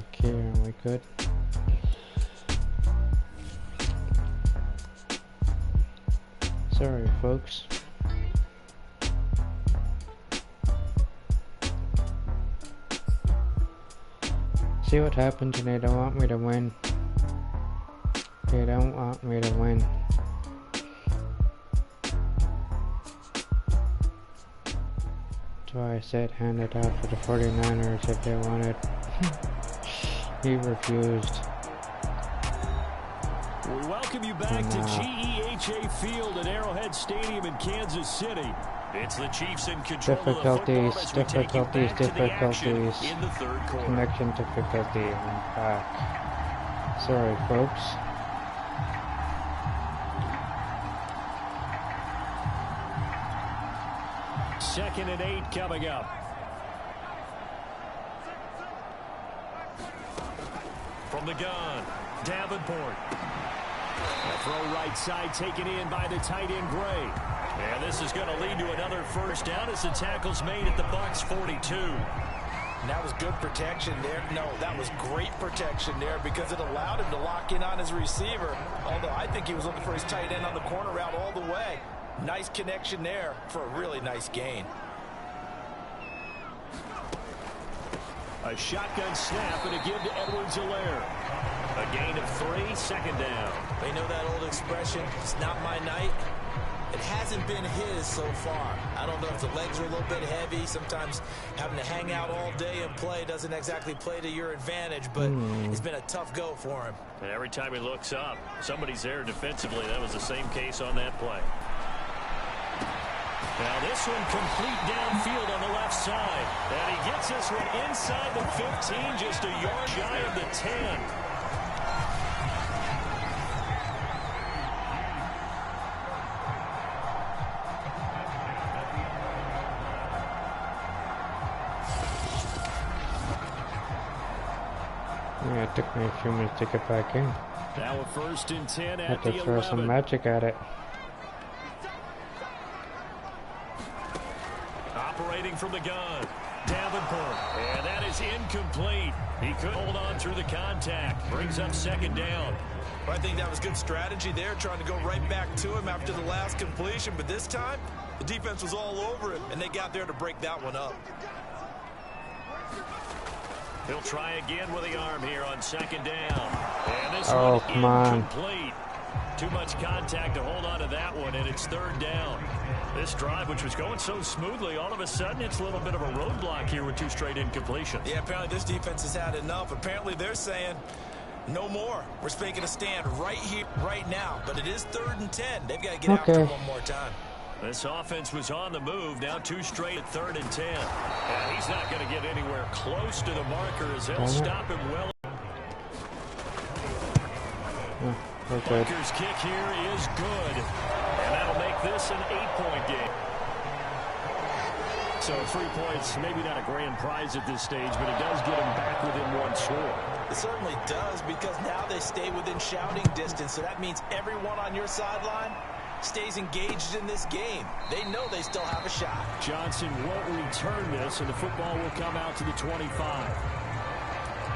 Okay, are we good? Sorry, folks. See what happens when they don't want me to win. They don't want me to win. That's why I said hand it out for the 49ers if they wanted. He refused. We welcome you back to GEHA Field at Arrowhead Stadium in Kansas City. It's the Chiefs in control difficulties, of the difficulties. in the third quarter. Connection difficulty. I'm back. Sorry, folks. Second and 8 coming up. From the gun, Davenport. A throw right side taken in by the tight end Gray. And this is going to lead to another first down as the tackle's made at the Bucs 42. And that was good protection there. No, that was great protection there because it allowed him to lock in on his receiver. Although I think he was looking for his tight end on the corner route all the way. Nice connection there for a really nice gain. A shotgun snap and a give to Edwards-Helaire. A gain of 3, second down. They know that old expression, it's not my night. It hasn't been his so far. I don't know if the legs are a little bit heavy. Sometimes having to hang out all day and play doesn't exactly play to your advantage, but it's been a tough go for him. And every time he looks up, somebody's there defensively. That was the same case on that play. Now this one complete downfield on the left side. And he gets this one inside the 15, just a yard shy of the 10. Yeah, it took me a few minutes to get back in. Now a 1st and 10 at Had the to throw 11. some magic at it. Operating from the gun, Davenport, and that is incomplete. He could hold on through the contact. Brings up second down. Well, I think that was good strategy there, trying to go right back to him after the last completion. But this time, the defense was all over it, and they got there to break that one up. He'll try again with the arm here on second down. And this Oh, one come on. incomplete. Too much contact to hold on to that one, and it's third down. This drive, which was going so smoothly, all of a sudden it's a little bit of a roadblock here with 2 straight incompletions. Yeah, apparently this defense has had enough. Apparently they're saying, no more. We're making a stand right here, right now. But it is 3rd and 10. They've got to get after him one more time. This offense was on the move. Now 2 straight at 3rd and 10. And he's not going to get anywhere close to the marker as they'll stop him well. Parker's kick here is good. And that'll make this an 8-point game. So 3 points, maybe not a grand prize at this stage, but it does get him back within 1 score. It certainly does, because now they stay within shouting distance. So that means everyone on your sideline stays engaged in this game. They know they still have a shot. Johnson won't return this, and the football will come out to the 25.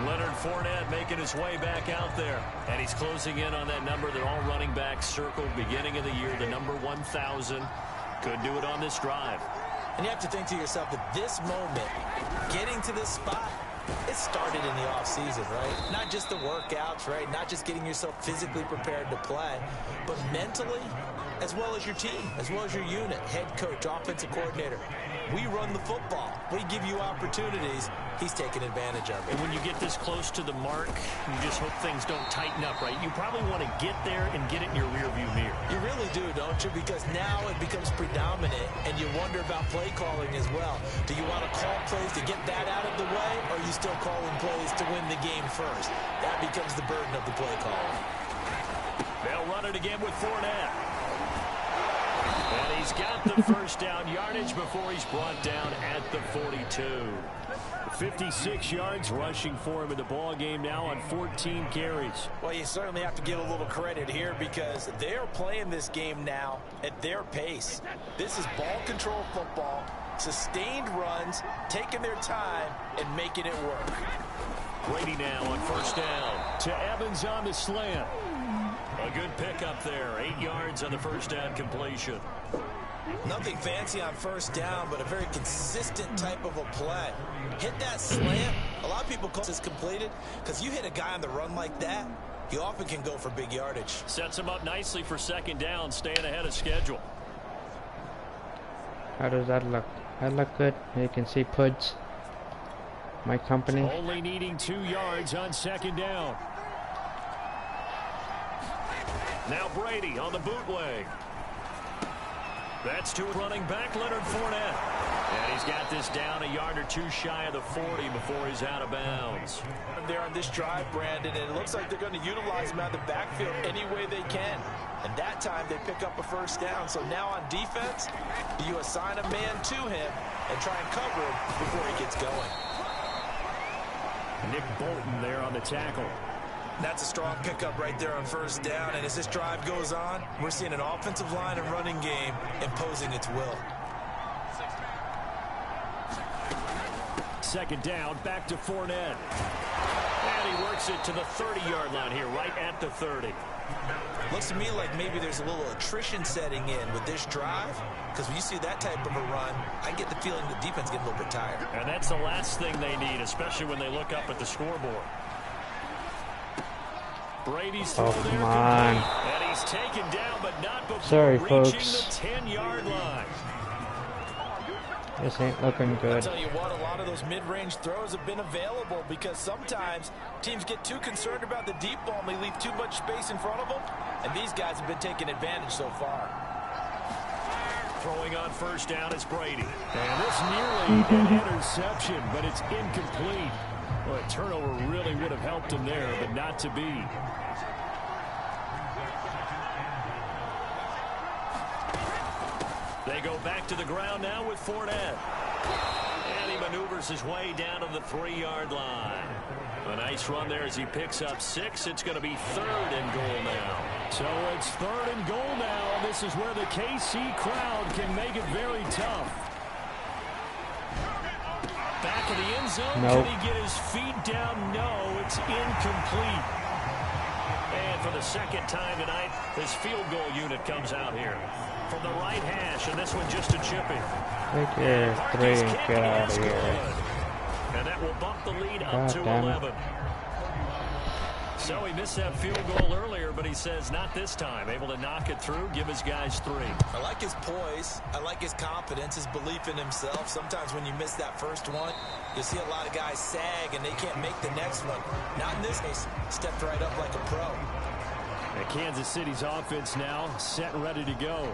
Leonard Fournette making his way back out there. And he's closing in on that number. They're all running back circled beginning of the year, the number 1,000. Could do it on this drive. And you have to think to yourself that this moment, getting to this spot, it started in the offseason, right? Not just the workouts, right? Not just getting yourself physically prepared to play, but mentally, as well as your team, as well as your unit, head coach, offensive coordinator. We run the football. We give you opportunities. He's taking advantage of it. And when you get this close to the mark, you just hope things don't tighten up, right? You probably want to get there and get it in your rearview mirror. You really do, don't you? Because now it becomes predominant, and you wonder about play calling as well. Do you want to call plays to get that out of the way, or are you still calling plays to win the game first? That becomes the burden of the play calling. They'll run it again with Fournette. And he's got the first down yardage before he's brought down at the 42. 56 yards rushing for him in the ball game now on 14 carries. Well, you certainly have to give a little credit here because they're playing this game now at their pace. This is ball control football, sustained runs, taking their time and making it work. Brady now on first down. To Evans on the slant. A good pickup there. 8 yards on the first down completion. Nothing fancy on first down, but a very consistent type of a play. Hit that slant. A lot of people call this completed because you hit a guy on the run like that, you often can go for big yardage. Sets him up nicely for second down, staying ahead of schedule. How does that look? That look good. You can see Puds, my company. Only needing 2 yards on second down. Now Brady on the bootleg. That's to running back Leonard Fournette. And he's got this down a yard or two shy of the 40 before he's out of bounds. They're on this drive, Brandon, and it looks like they're going to utilize him out of the backfield any way they can. And that time they pick up a first down. So now on defense, you assign a man to him and try and cover him before he gets going. Nick Bolton there on the tackle. That's a strong pickup right there on first down. And as this drive goes on, we're seeing an offensive line and running game imposing its will. Second down, back to Fournette. And he works it to the 30-yard line here, right at the 30. Looks to me like maybe there's a little attrition setting in with this drive, because when you see that type of a run, I get the feeling the defense getting a little bit tired. And that's the last thing they need, especially when they look up at the scoreboard. Brady's throw there. Come on. And he's taken down, but not before Sorry, reaching folks. the 10-yard line. This ain't looking I'll good. tell you what, a lot of those mid-range throws have been available because sometimes teams get too concerned about the deep ball and they leave too much space in front of them, and these guys have been taking advantage so far. Throwing on first down is Brady. And this nearly an interception, but it's incomplete. Well, a turnover really would have helped him there, but not to be. They go back to the ground now with Fournette. And he maneuvers his way down to the 3-yard line. A nice run there as he picks up 6. It's going to be 3rd and goal now. So it's 3rd and goal now. This is where the KC crowd can make it very tough. Back of the end zone. Nope. Can he get his feet down? No, it's incomplete. And for the second time tonight, this field goal unit comes out here. From the right hash, and this one just a chipping. Take your 3 and get out of here. And that will bump the lead up God to damn it. 11. So he missed that field goal earlier, but he says not this time. Able to knock it through, give his guys 3. I like his poise. I like his confidence, his belief in himself. Sometimes when you miss that first one, you see a lot of guys sag and they can't make the next one. Not in this case. Stepped right up like a pro. And Kansas City's offense now set and ready to go.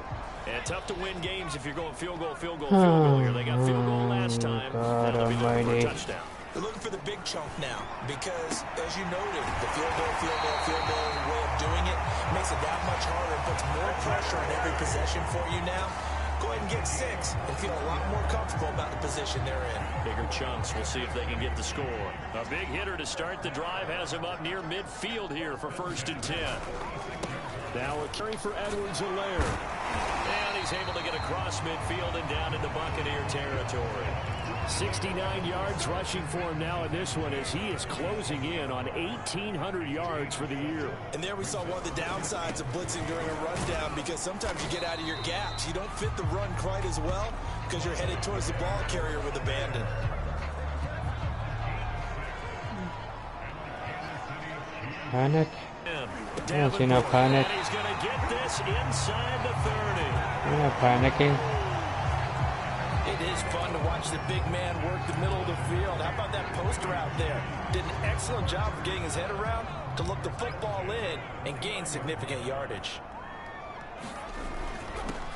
And tough to win games if you're going field goal here. They got field goal last time. God Now they'll be looking for a almighty. touchdown. They're looking for the big chunk now because, as you noted, the field goal way of doing it makes it that much harder and puts more pressure on every possession for you now. Go ahead and get 6 and feel a lot more comfortable about the position they're in. Bigger chunks. We'll see if they can get the score. A big hitter to start the drive has him up near midfield here for 1st and 10. Now a carry for Edwards-Helaire. And he's able to get across midfield and down into Buccaneer territory. 69 yards rushing for him now in this one as he is closing in on 1,800 yards for the year. And there we saw one of the downsides of blitzing during a rundown because sometimes you get out of your gaps. You don't fit the run quite as well because you're headed towards the ball carrier with abandon. Panic? I don't see no panic. He's going to get this inside the 30. You're not panicking. It is fun to watch the big man work the middle of the field. How about that poster out there? Did an excellent job of getting his head around to look the football in and gain significant yardage.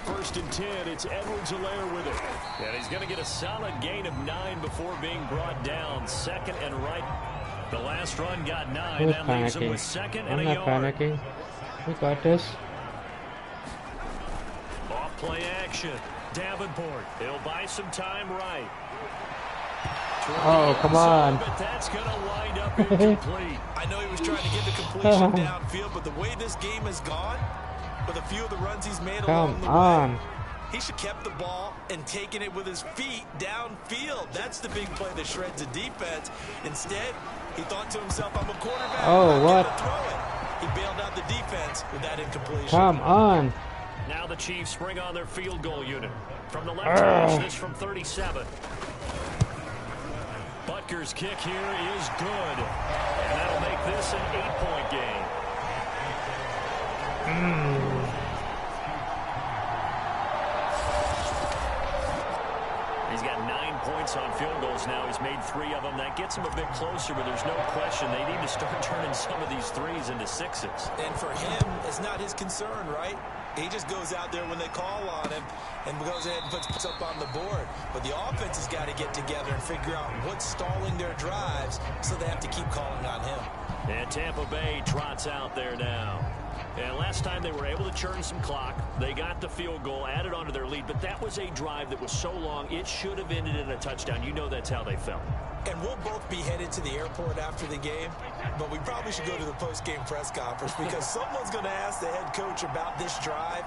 1st and 10, it's Edwards-Helaire with it. And he's going to get a solid gain of 9 before being brought down. 2nd and right. The last run got 9. Who's That leaves him panicking? with 2nd I'm and a not yard. panicking. We got this. Off play action. Davenport. He'll buy some time right. Oh, come on. But that's going to wind up incomplete. I know he was trying to get the completion downfield, but the way this game has gone, with a few of the runs he's made along Come the on. way, he should have kept the ball and taken it with his feet downfield. That's the big play that shreds the defense. Instead, he thought to himself, I'm a quarterback. Oh, I'm what? gonna throw it. He bailed out the defense with that incompletion. Come on. Now the Chiefs bring on their field goal unit. From the left hash, this from 37. Butker's kick here is good. And that'll make this an 8-point game. He's got 9 points on field goals now. He's made 3 of them. That gets him a bit closer, but there's no question they need to start turning some of these 3s into 6s. And for him, it's not his concern, right? He just goes out there when they call on him and goes ahead and puts up on the board. But the offense has got to get together and figure out what's stalling their drives, so they have to keep calling on him. And Tampa Bay trots out there now. And last time they were able to churn some clock. They got the field goal, added onto their lead, but that was a drive that was so long, it should have ended in a touchdown. You know that's how they felt. And we'll both be headed to the airport after the game, but we probably should go to the post-game press conference because someone's going to ask the head coach about this drive,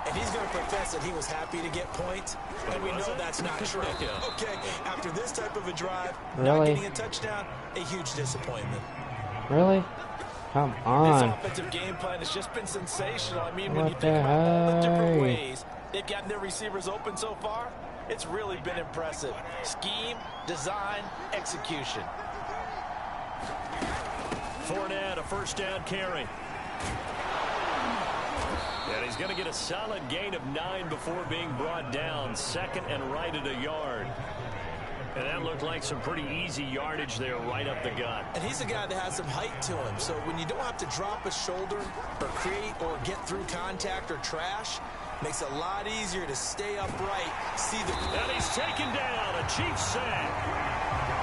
and he's going to profess that he was happy to get points, and we know that's not true. Okay, after this type of a drive, not getting a touchdown, a huge disappointment. Really? Come on. This offensive game plan has just been sensational. I mean, when you think about all the different ways they've gotten their receivers open so far, it's really been impressive. Scheme, design, execution. Fournette, a first down carry. And he's going to get a solid gain of 9 before being brought down. Second and right at a yard. And that looked like some pretty easy yardage there right up the gut. And he's a guy that has some height to him. So when you don't have to drop a shoulder or create or get through contact or trash, makes it a lot easier to stay upright. See the... And he's taken down. A Chiefs sack.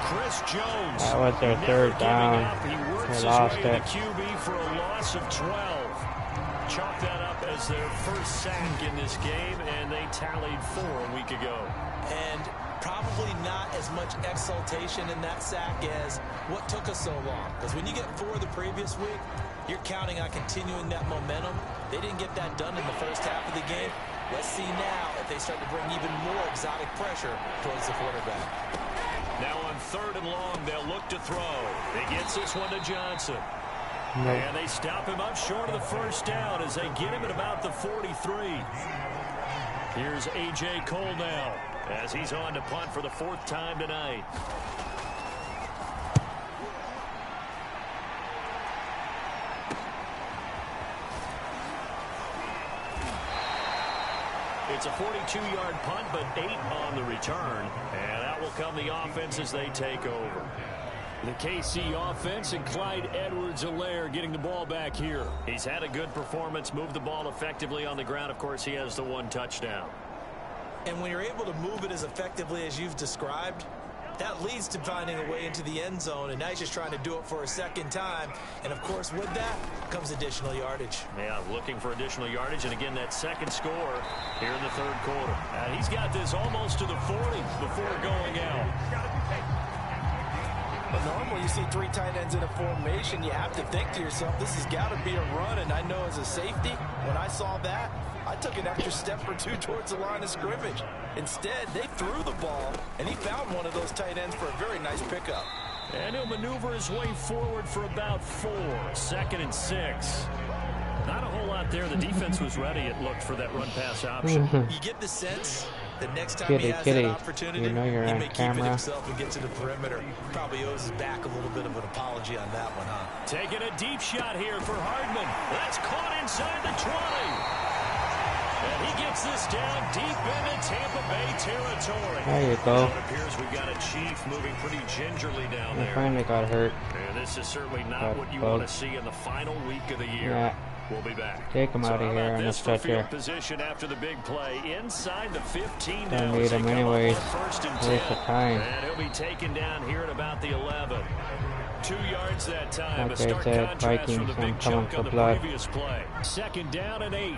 Chris Jones. That was their third down. He works his lost way it. to QB for a loss of 12. Chalk that up as their first sack in this game, and they tallied 4 a week ago. And probably not as much exultation in that sack as what took us so long. Because when you get 4 the previous week, you're counting on continuing that momentum. They didn't get that done in the first half of the game. Let's see now if they start to bring even more exotic pressure towards the quarterback. Now on 3rd and long, they'll look to throw. He gets this one to Johnson. No. And they stop him up short of the first down as they get him at about the 43. Here's A.J. Cole now as he's on to punt for the 4th time tonight. It's a 42-yard punt, but 8 on the return. And out will come the offense as they take over. The KC offense and Clyde Edwards-Helaire getting the ball back here. He's had a good performance, moved the ball effectively on the ground. Of course, he has the 1 touchdown. And when you're able to move it as effectively as you've described, that leads to finding a way into the end zone, and now he's just trying to do it for a second time. And, of course, with that comes additional yardage. Yeah, looking for additional yardage, and again, that second score here in the 3rd quarter. And he's got this almost to the 40 before going out. But normally you see 3 tight ends in a formation, you have to think to yourself, this has got to be a run. And I know as a safety, when I saw that, I took an extra step or 2 towards the line of scrimmage. Instead, they threw the ball, and he found one of those tight ends for a very nice pickup. And he'll maneuver his way forward for about 4. 2nd and 6. Not a whole lot there. The defense was ready, it looked, for that run-pass option. You get the sense that next time he has that opportunity, you know you're he on may keep camera. it himself and get to the perimeter. Probably owes his back a little bit of an apology on that one, huh? Taking a deep shot here for Hardman. That's caught inside the 20. And he gets this down deep into Tampa Bay territory. There you go. It appears we got a Chief moving pretty gingerly down He there. finally got hurt. And this is certainly not what you want to see in the final week of the year. Yeah. We'll be back. Take him out of here on the stretcher. Position after the big play inside the 15 Don't now. need him anyways. 1st and 10. Waste of time. And he'll be taken down here at about the 11. 2 yards that time. Like A stark I said, contrast from the Vikings, big I'm coming chunk for on the blood. previous play. 2nd down and 8.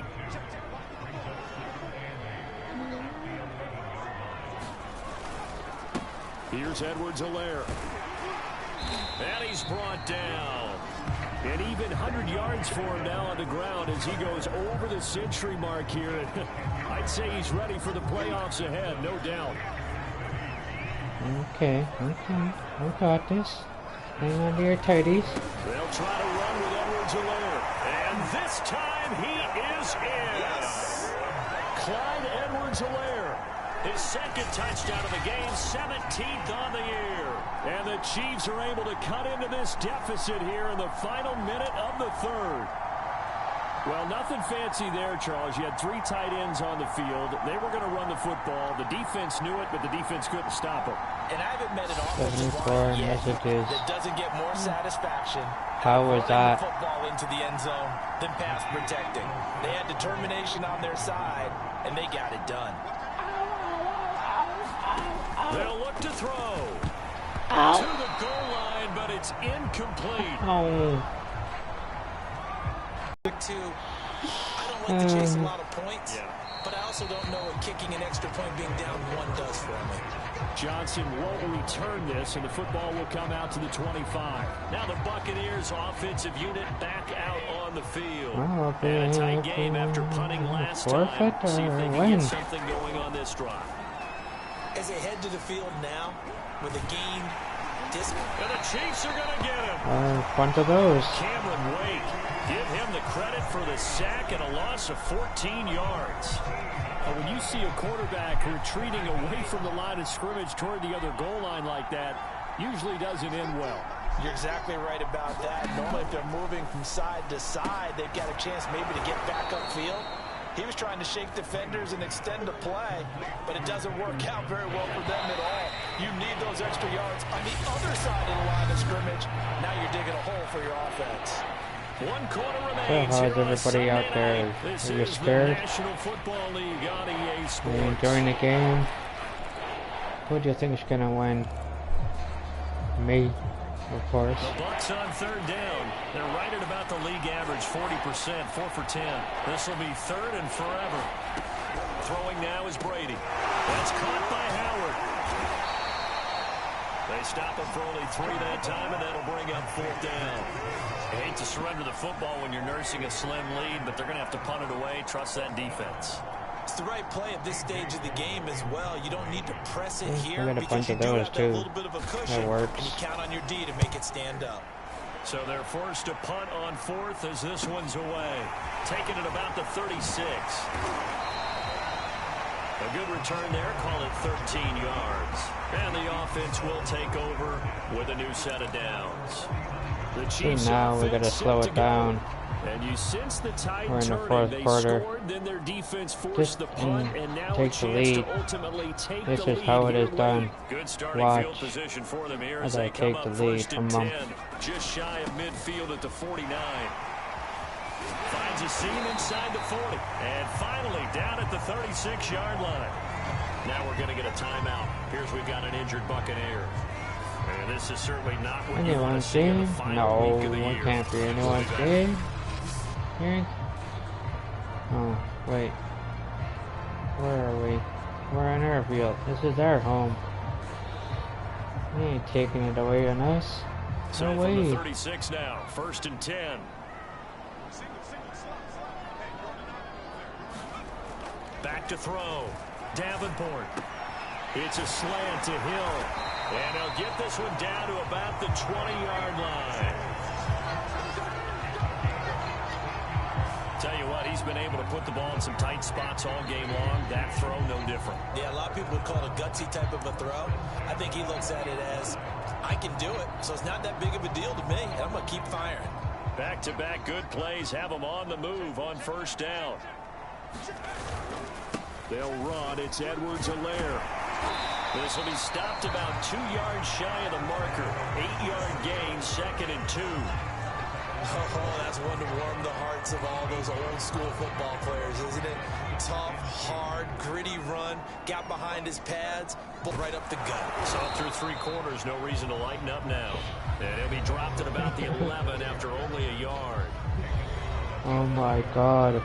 Here's Edwards-Helaire. And he's brought down. And even 100 yards for him now on the ground as he goes over the century mark here. I'd say he's ready for the playoffs ahead, no doubt. Okay. I got this. Hang on to your tighties. They'll try to run with Edwards-Helaire. And this time he is in. Yes. Clyde Edwards-Helaire. His 2nd touchdown of the game, 17th on the year. And the Chiefs are able to cut into this deficit here in the final minute of the 3rd. Well, nothing fancy there, Charles. You had 3 tight ends on the field. They were going to run the football. The defense knew it, but the defense couldn't stop them. And I haven't met an offensive 74 line yet messages. that doesn't get more satisfaction How was that? football into the end zone than pass protecting. They had determination on their side, and they got it done. They'll look to throw. Ow. To the goal line, but it's incomplete. Oh. Two, I don't like to chase a lot of points, but I also don't know what kicking an extra point being down one does for me. Johnson won't return this, and the football will come out to the 25. Now the Buccaneers offensive unit back out on the field. And a tight game after punting last time. See if they can get something going on this drive. As they head to the field now with a game disc. And the Chiefs are going to get him. Bunch of those. Cameron Wake, give him the credit for the sack and a loss of 14 yards. When you see a quarterback retreating away from the line of scrimmage toward the other goal line like that, usually doesn't end well. You're exactly right about that. Normally, if they're moving from side to side, they've got a chance maybe to get back upfield. He was trying to shake defenders and extend the play, but it doesn't work out very well for them at all. You need those extra yards on the other side of the line of scrimmage. Now you're digging a hole for your offense. 1 quarter remains. So how's everybody out there? Are you scared? Are you enjoying the game? Who do you think is gonna win? Me, of course. The Bucs on 3rd down. They're right at about the league average, 40%, 4 for 10. This will be 3rd and forever. Throwing now is Brady. That's caught by Howard. They stop him for only 3 that time, and that'll bring up 4th down. I hate to surrender the football when you're nursing a slim lead, but they're going to have to punt it away. Trust that defense. It's the right play at this stage of the game as well. You don't need to press it here got a because bunch you of do those have too. that little bit of a cushion, That works. and you count on your D to make it stand up. So they're forced to punt on 4th as this one's away. Taking it about the 36. A good return there, call it 13 yards. And the offense will take over with a new set of downs. The Chiefs now we gotta slow it down. And you sense the tide We're in the turning. 4th They quarter. scored, then their defense forced Just the punt, and now take a the chance lead. to ultimately take This the is lead how it here is late. done. Good starting Watch field position for them here as as I they come take up the lead 1st from and them. 10, just shy of midfield at the 49. Finds a seam inside the 40, and finally down at the 36-yard line. Now we're going to get a timeout. Here's we've got an injured Buccaneer. And this is certainly not what you want to see in the final week of the year. No, it can't be anyone's game. Here? Oh, wait. Where are we? We're on our field. This is our home. We ain't taking it away on us. So No from way. the 36 now, 1st and 10. Back to throw. Davenport. It's a slant to Hill. And he'll get this one down to about the 20-yard line. Tell you what, he's been able to put the ball in some tight spots all game long. That throw, no different. Yeah, a lot of people would call it a gutsy type of a throw. I think he looks at it as, I can do it, so it's not that big of a deal to me, and I'm going to keep firing. Back-to-back good plays have them on the move on 1st down. They'll run. It's Edwards-Helaire. This will be stopped about 2 yards shy of the marker. 8-yard gain, 2nd and 2. Oh, that's one to warm the hearts of all those old-school football players, isn't it? Tough, hard, gritty run, got behind his pads, but right up the gut. Saw through 3 quarters, no reason to lighten up now. And he'll be dropped at about the 11 after only a yard. Oh my God.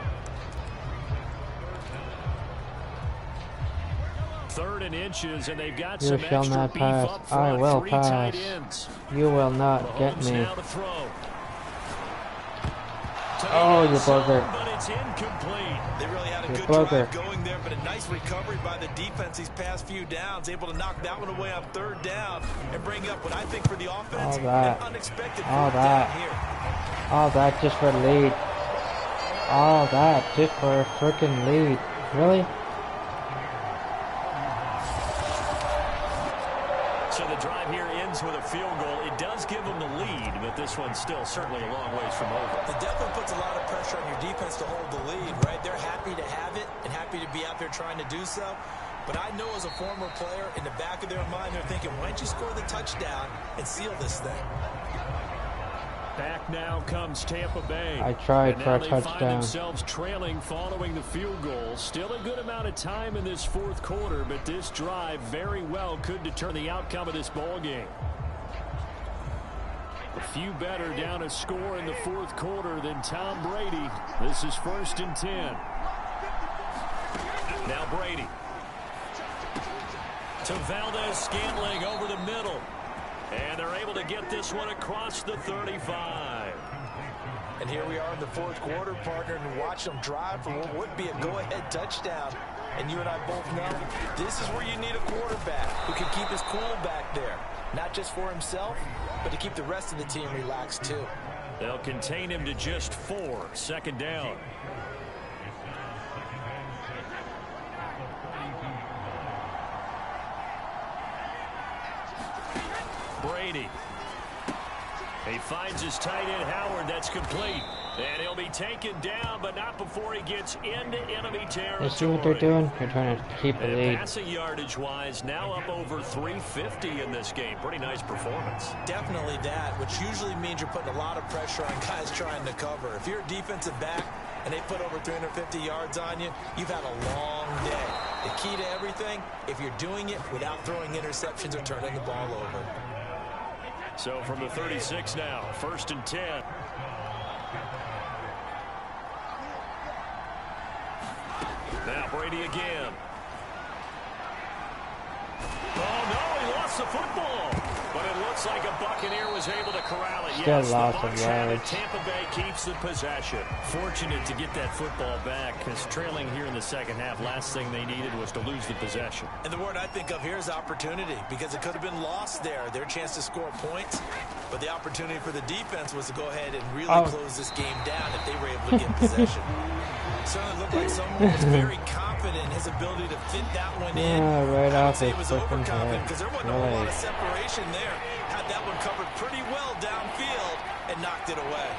3rd and inches, and they've got You some shall extra not beef pass. up I front. will 3 pass. tight ends. You will not get Mahomes me. now to throw. Oh, you bugger. But it's incomplete. They really had a You good bugger. drive going there, but a nice recovery by the defense these past few downs, able to knock that one away on 3rd down and bring up what I think for the offense, All that. an unexpected All 4th that. down here. All that just for the lead. All that just for a freaking lead. Really? So the drive here ends with a field goal. It does give them the lead, but this one's still certainly a long ways from over. It definitely puts a lot of pressure on your defense to hold the lead, right? They're happy to have it and happy to be out there trying to do so. But I know as a former player, in the back of their mind, they're thinking, why don't you score the touchdown and seal this thing? Back now comes Tampa Bay. I tried and for a now they find touchdown. themselves trailing following the field goal. Still a good amount of time in this 4th quarter, but this drive very well could determine the outcome of this ball game. A few better down a score in the fourth quarter than Tom Brady. This is 1st and 10. Now Brady. To Valdez-Scantling over the middle. And they're able to get this one across the 35. And here we are in the fourth quarter, partner, and watch them drive for what would be a go-ahead touchdown. And you and I both know this is where you need a quarterback who can keep his cool back there. Not just for himself, but to keep the rest of the team relaxed too. They'll contain him to just 4. 2nd down. Brady. He finds his tight end, Howard. That's complete. And he'll be taken down, but not before he gets into enemy territory. You see what they're doing? They're trying to keep a lead. Passing yardage-wise, now up over 350 in this game. Pretty nice performance. Definitely that, which usually means you're putting a lot of pressure on guys trying to cover. If you're a defensive back and they put over 350 yards on you, you've had a long day. The key to everything, if you're doing it without throwing interceptions or turning the ball over. So from the 36 now, 1st and 10. Now Brady again. Oh, no, he lost the football. But it looks like a Buccaneer was able to corral it. Still Yes, lost the Bucs of have it. yards. Tampa Bay keeps the possession. Fortunate to get that football back, because trailing here in the second half, last thing they needed was to lose the possession. And the word I think of here is opportunity, because it could have been lost there, their chance to score points. But the opportunity for the defense was to go ahead and really close this game down if they were able to get possession. Certainly looked like someone was very confident in his ability to fit that one in. Yeah, right off his it was fucking overconfident head. because there wasn't a whole lot of separation there. Had that one covered pretty well downfield and knocked it away.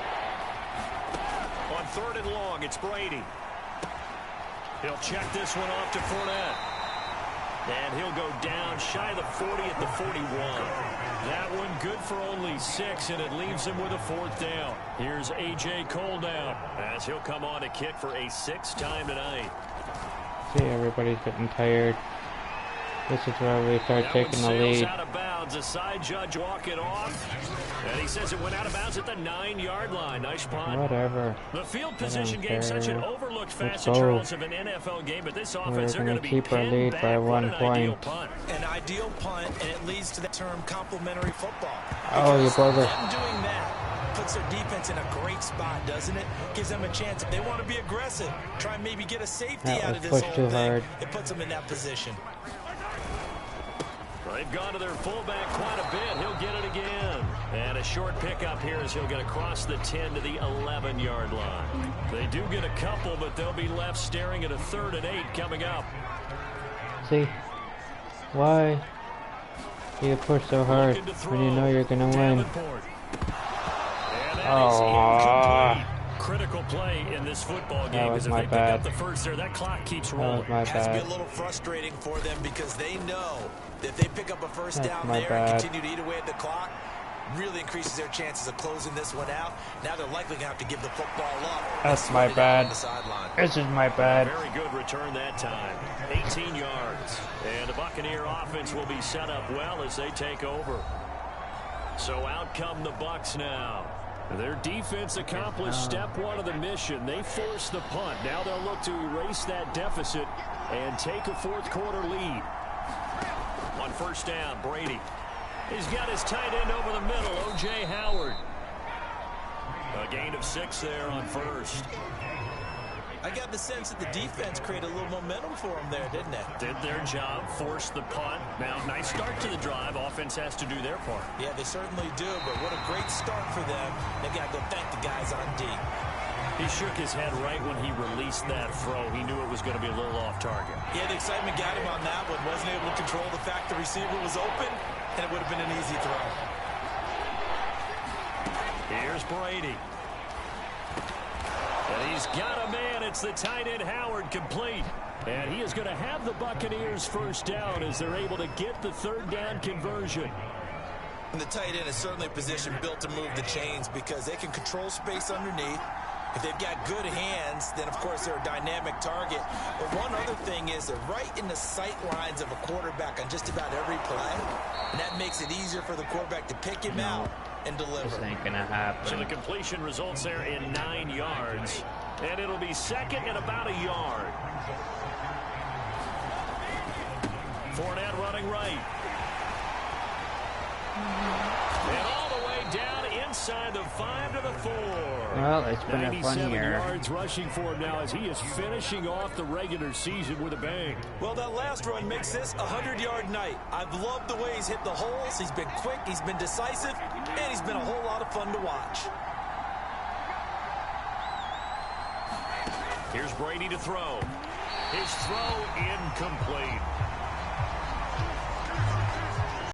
On 3rd and long, it's Brady. He'll check this one off to Fournette. And he'll go down shy of the 40 at the 41. That one good for only 6, and it leaves him with a 4th down. Here's A.J. Cole down as he'll come on to kick for a 6th time tonight. See, everybody's getting tired. This is where we start taking the lead. Out of bounds. A side judge walk it off. And he says it went out of bounds at the 9-yard line. Nice punt. Whatever. The field position game, such an overlooked facet, go. Charles, of an NFL game, but this offense, they're going to be keep our lead by back. 1 point. An ideal punt, and it leads to the term complementary football. Oh, you brother. Them doing that puts their defense in a great spot, doesn't it? Gives them a chance. If they want to be aggressive, try and maybe get a safety out of this whole thing. Hard. It puts them in that position. They've gone to their fullback quite a bit. He'll get it again. And a short pickup here as he'll get across the 10 to the 11-yard line. They do get a couple, but they'll be left staring at a 3rd and 8 coming up. See? Why do you push so hard when you know you're going to win? Oh. Critical play in this football game because if they pick up the first there, that clock keeps rolling. It has to be a little frustrating for them because they know that if they pick up a first down there and continue to eat away at the clock, really increases their chances of closing this one out. Now they're likely going to have to give the football up. That's my bad. This is my bad. Very good return that time. 18 yards. And the Buccaneer offense will be set up well as they take over. So out come the Bucs now. Their defense accomplished step 1 of the mission. They forced the punt. Now they'll look to erase that deficit and take a 4th quarter lead. On 1st down, Brady. He's got his tight end over the middle, O.J. Howard. A gain of 6 there on 1st. I got the sense that the defense created a little momentum for them there, didn't it? Did their job, forced the punt. Now, nice start to the drive. Offense has to do their part. Yeah, they certainly do, but what a great start for them. They got to go thank the guys on D. He shook his head right when he released that throw. He knew it was going to be a little off target. Yeah, the excitement got him on that one. Wasn't able to control the fact the receiver was open, and it would have been an easy throw. Here's Brady. And he's got a man. It's the tight end Howard complete. And he is going to have the Buccaneers first down as they're able to get the 3rd down conversion. And the tight end is certainly a position built to move the chains because they can control space underneath. If they've got good hands, then, of course, they're a dynamic target. But one other thing is they're right in the sight lines of a quarterback on just about every play. And that makes it easier for the quarterback to pick him out and deliver. This ain't gonna happen. So the completion results there in 9 yards. And it'll be second and about a yard. Fournette running right. And all the way down inside the 5 to the 4. Well, it's been a fun 97 year. yards rushing for him now as he is finishing off the regular season with a bang. Well, that last run makes this a 100-yard night. I've loved the way he's hit the holes. He's been quick, he's been decisive, and he's been a whole lot of fun to watch. Here's Brady to throw. His throw incomplete.